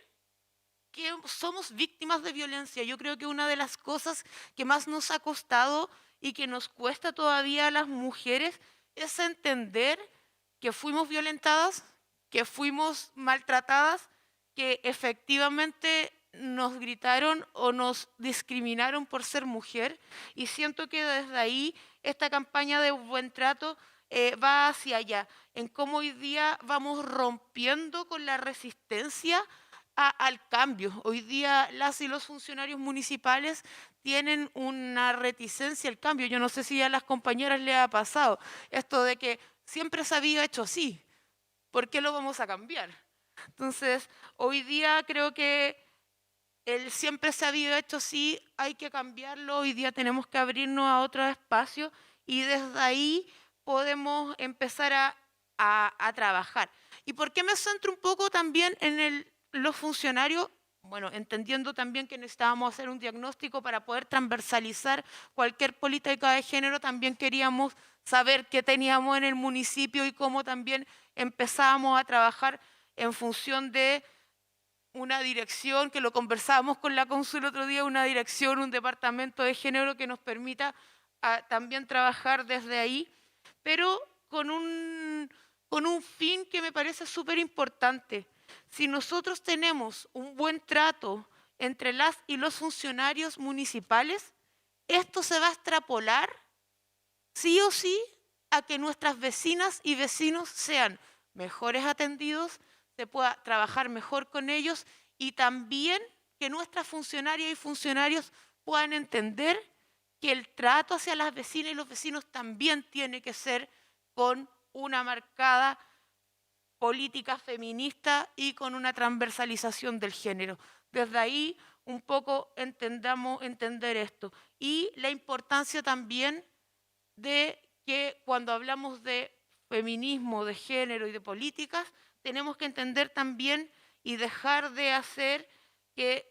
que somos víctimas de violencia. Yo creo que una de las cosas que más nos ha costado y que nos cuesta todavía a las mujeres es entender que fuimos violentadas, que fuimos maltratadas, que efectivamente nos gritaron o nos discriminaron por ser mujer. Y siento que desde ahí esta campaña de buen trato va hacia allá, en cómo hoy día vamos rompiendo con la resistencia al cambio. Hoy día las y los funcionarios municipales tienen una reticencia al cambio. Yo no sé si a las compañeras les ha pasado esto de que siempre se había hecho así. ¿Por qué lo vamos a cambiar? Entonces, hoy día creo que el siempre se había hecho así, hay que cambiarlo. Hoy día tenemos que abrirnos a otros espacios y desde ahí podemos empezar a trabajar. ¿Y por qué me centro un poco también en los funcionarios? Bueno, entendiendo también que necesitábamos hacer un diagnóstico para poder transversalizar cualquier política de género, también queríamos saber qué teníamos en el municipio y cómo también empezábamos a trabajar en función de una dirección, que lo conversábamos con la cónsul el otro día, una dirección, un departamento de género que nos permita también trabajar desde ahí, pero con un fin que me parece súper importante. Si nosotros tenemos un buen trato entre las y los funcionarios municipales, esto se va a extrapolar sí o sí a que nuestras vecinas y vecinos sean mejores atendidos, se pueda trabajar mejor con ellos y también que nuestras funcionarias y funcionarios puedan entender que el trato hacia las vecinas y los vecinos también tiene que ser con una marcada política feminista y con una transversalización del género. Desde ahí un poco entender esto. Y la importancia también de que cuando hablamos de feminismo, de género y de políticas, tenemos que entender también y dejar de hacer que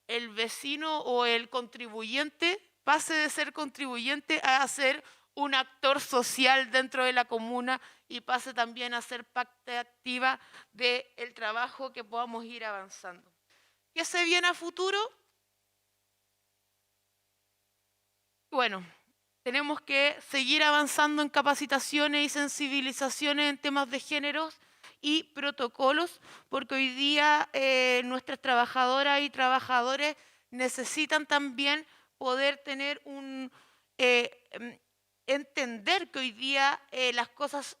el vecino o el contribuyente pase de ser contribuyente a ser un actor social dentro de la comuna y pase también a ser parte activa del trabajo que podamos ir avanzando. ¿Qué se viene a futuro? Bueno, tenemos que seguir avanzando en capacitaciones y sensibilizaciones en temas de géneros y protocolos, porque hoy día nuestras trabajadoras y trabajadores necesitan también poder tener entender que hoy día las cosas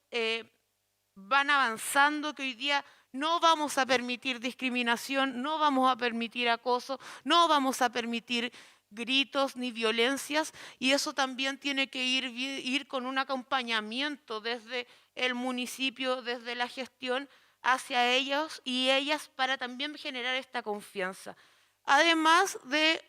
van avanzando, que hoy día no vamos a permitir discriminación, no vamos a permitir acoso, no vamos a permitir gritos ni violencias, y eso también tiene que ir con un acompañamiento desde el municipio, desde la gestión hacia ellos y ellas para también generar esta confianza. Además de,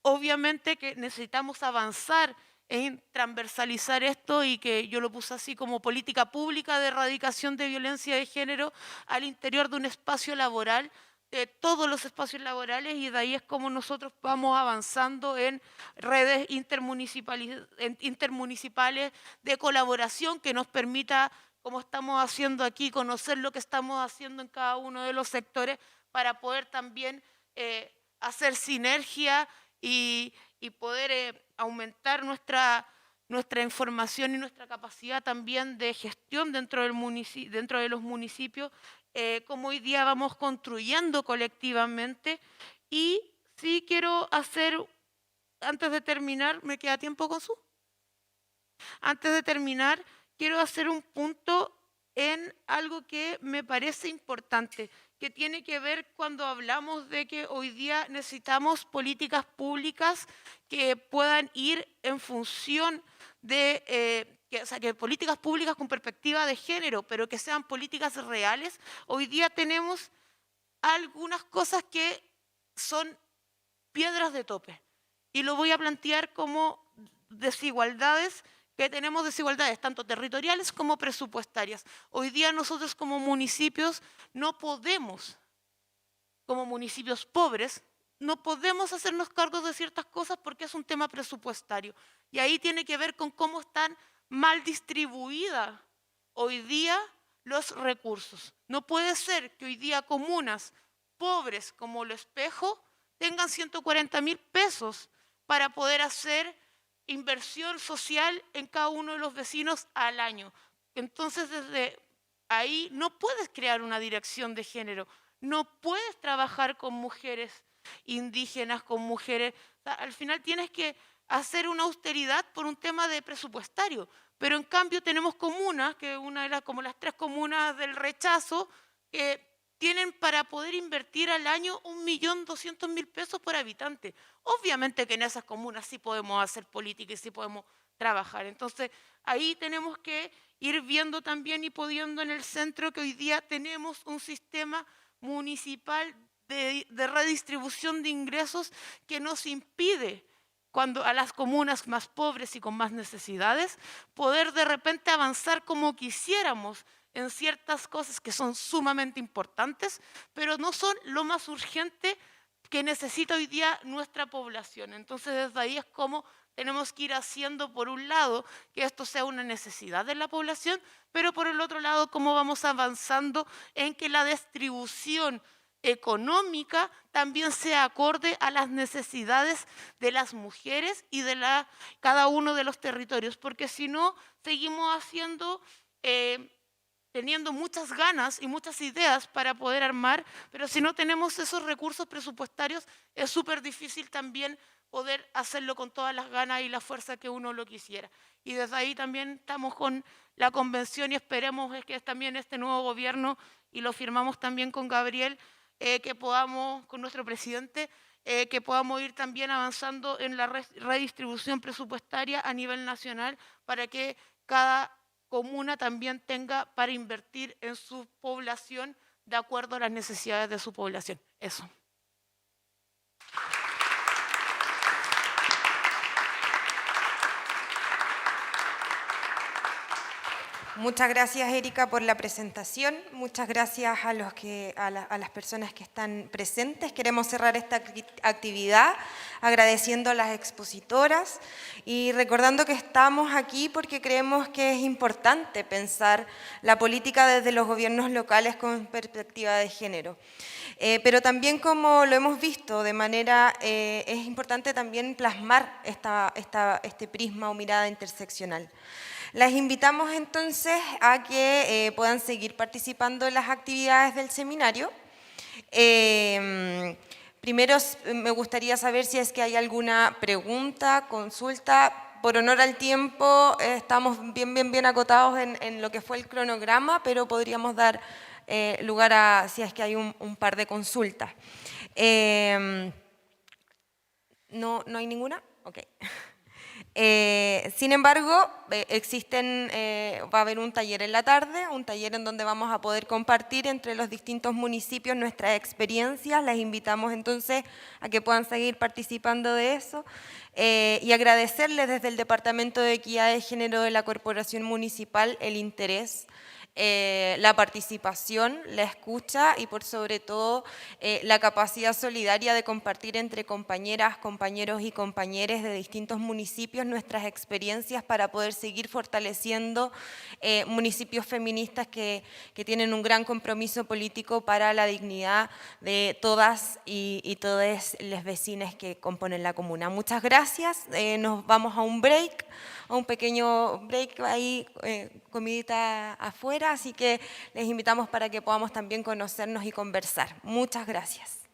obviamente, que necesitamos avanzar en transversalizar esto y que yo lo puse así como política pública de erradicación de violencia de género al interior de un espacio laboral, de todos los espacios laborales, y de ahí es como nosotros vamos avanzando en redes intermunicipales de colaboración que nos permita, como estamos haciendo aquí, conocer lo que estamos haciendo en cada uno de los sectores para poder también hacer sinergia y poder aumentar nuestra información y nuestra capacidad también de gestión dentro de los municipios, como hoy día vamos construyendo colectivamente. Y sí quiero hacer, antes de terminar, ¿me queda tiempo, Consu? Antes de terminar, quiero hacer un punto en algo que me parece importante, que tiene que ver cuando hablamos de que hoy día necesitamos políticas públicas que puedan ir en función de, que políticas públicas con perspectiva de género, pero que sean políticas reales. Hoy día tenemos algunas cosas que son piedras de tope, y lo voy a plantear como desigualdades, que tenemos desigualdades tanto territoriales como presupuestarias. Hoy día nosotros como municipios no podemos, como municipios pobres, no podemos hacernos cargo de ciertas cosas porque es un tema presupuestario. Y ahí tiene que ver con cómo están mal distribuidas hoy día los recursos. No puede ser que hoy día comunas pobres como Lo Espejo tengan 140.000 pesos para poder hacer inversión social en cada uno de los vecinos al año. Entonces, desde ahí no puedes crear una dirección de género, no puedes trabajar con mujeres indígenas, con mujeres. O sea, al final tienes que hacer una austeridad por un tema de presupuestario, pero en cambio tenemos comunas, que una de las, como las 3 comunas del rechazo, que tienen para poder invertir al año 1.200.000 pesos por habitante. Obviamente que en esas comunas sí podemos hacer política y sí podemos trabajar. Entonces, ahí tenemos que ir viendo también y pudiendo en el centro que hoy día tenemos un sistema municipal de redistribución de ingresos que nos impide cuando a las comunas más pobres y con más necesidades, poder de repente avanzar como quisiéramos en ciertas cosas que son sumamente importantes, pero no son lo más urgente que necesita hoy día nuestra población. Entonces, desde ahí es como tenemos que ir haciendo, por un lado, que esto sea una necesidad de la población, pero por el otro lado, cómo vamos avanzando en que la distribución económica también sea acorde a las necesidades de las mujeres y de cada uno de los territorios, porque si no, seguimos haciendo, teniendo muchas ganas y muchas ideas para poder armar, pero si no tenemos esos recursos presupuestarios, es súper difícil también poder hacerlo con todas las ganas y la fuerza que uno lo quisiera. Y desde ahí también estamos con la convención y esperemos que también este nuevo gobierno, y lo firmamos también con Gabriel, que podamos, con nuestro presidente, que podamos ir también avanzando en la redistribución presupuestaria a nivel nacional para que cada comuna también tenga para invertir en su población de acuerdo a las necesidades de su población. Eso. Muchas gracias, Erika, por la presentación. Muchas gracias a las personas que están presentes. Queremos cerrar esta actividad agradeciendo a las expositoras y recordando que estamos aquí porque creemos que es importante pensar la política desde los gobiernos locales con perspectiva de género. Pero también, como lo hemos visto, de manera es importante también plasmar este prisma o mirada interseccional. Las invitamos entonces a que puedan seguir participando en las actividades del seminario. Primero me gustaría saber si es que hay alguna pregunta, consulta. Por honor al tiempo, estamos bien acotados en lo que fue el cronograma, pero podríamos dar lugar a si es que hay un par de consultas. ¿No hay ninguna? Ok. Sin embargo, va a haber un taller en la tarde, un taller en donde vamos a poder compartir entre los distintos municipios nuestras experiencias. Les invitamos entonces a que puedan seguir participando de eso y agradecerles desde el Departamento de Equidad de Género de la Corporación Municipal el interés, la participación, la escucha y por sobre todo la capacidad solidaria de compartir entre compañeras, compañeros y compañeres de distintos municipios nuestras experiencias para poder seguir fortaleciendo municipios feministas que tienen un gran compromiso político para la dignidad de todas y todos los vecinos que componen la comuna. Muchas gracias, nos vamos a un break, a un pequeño break ahí, comidita afuera, así que les invitamos para que podamos también conocernos y conversar. Muchas gracias.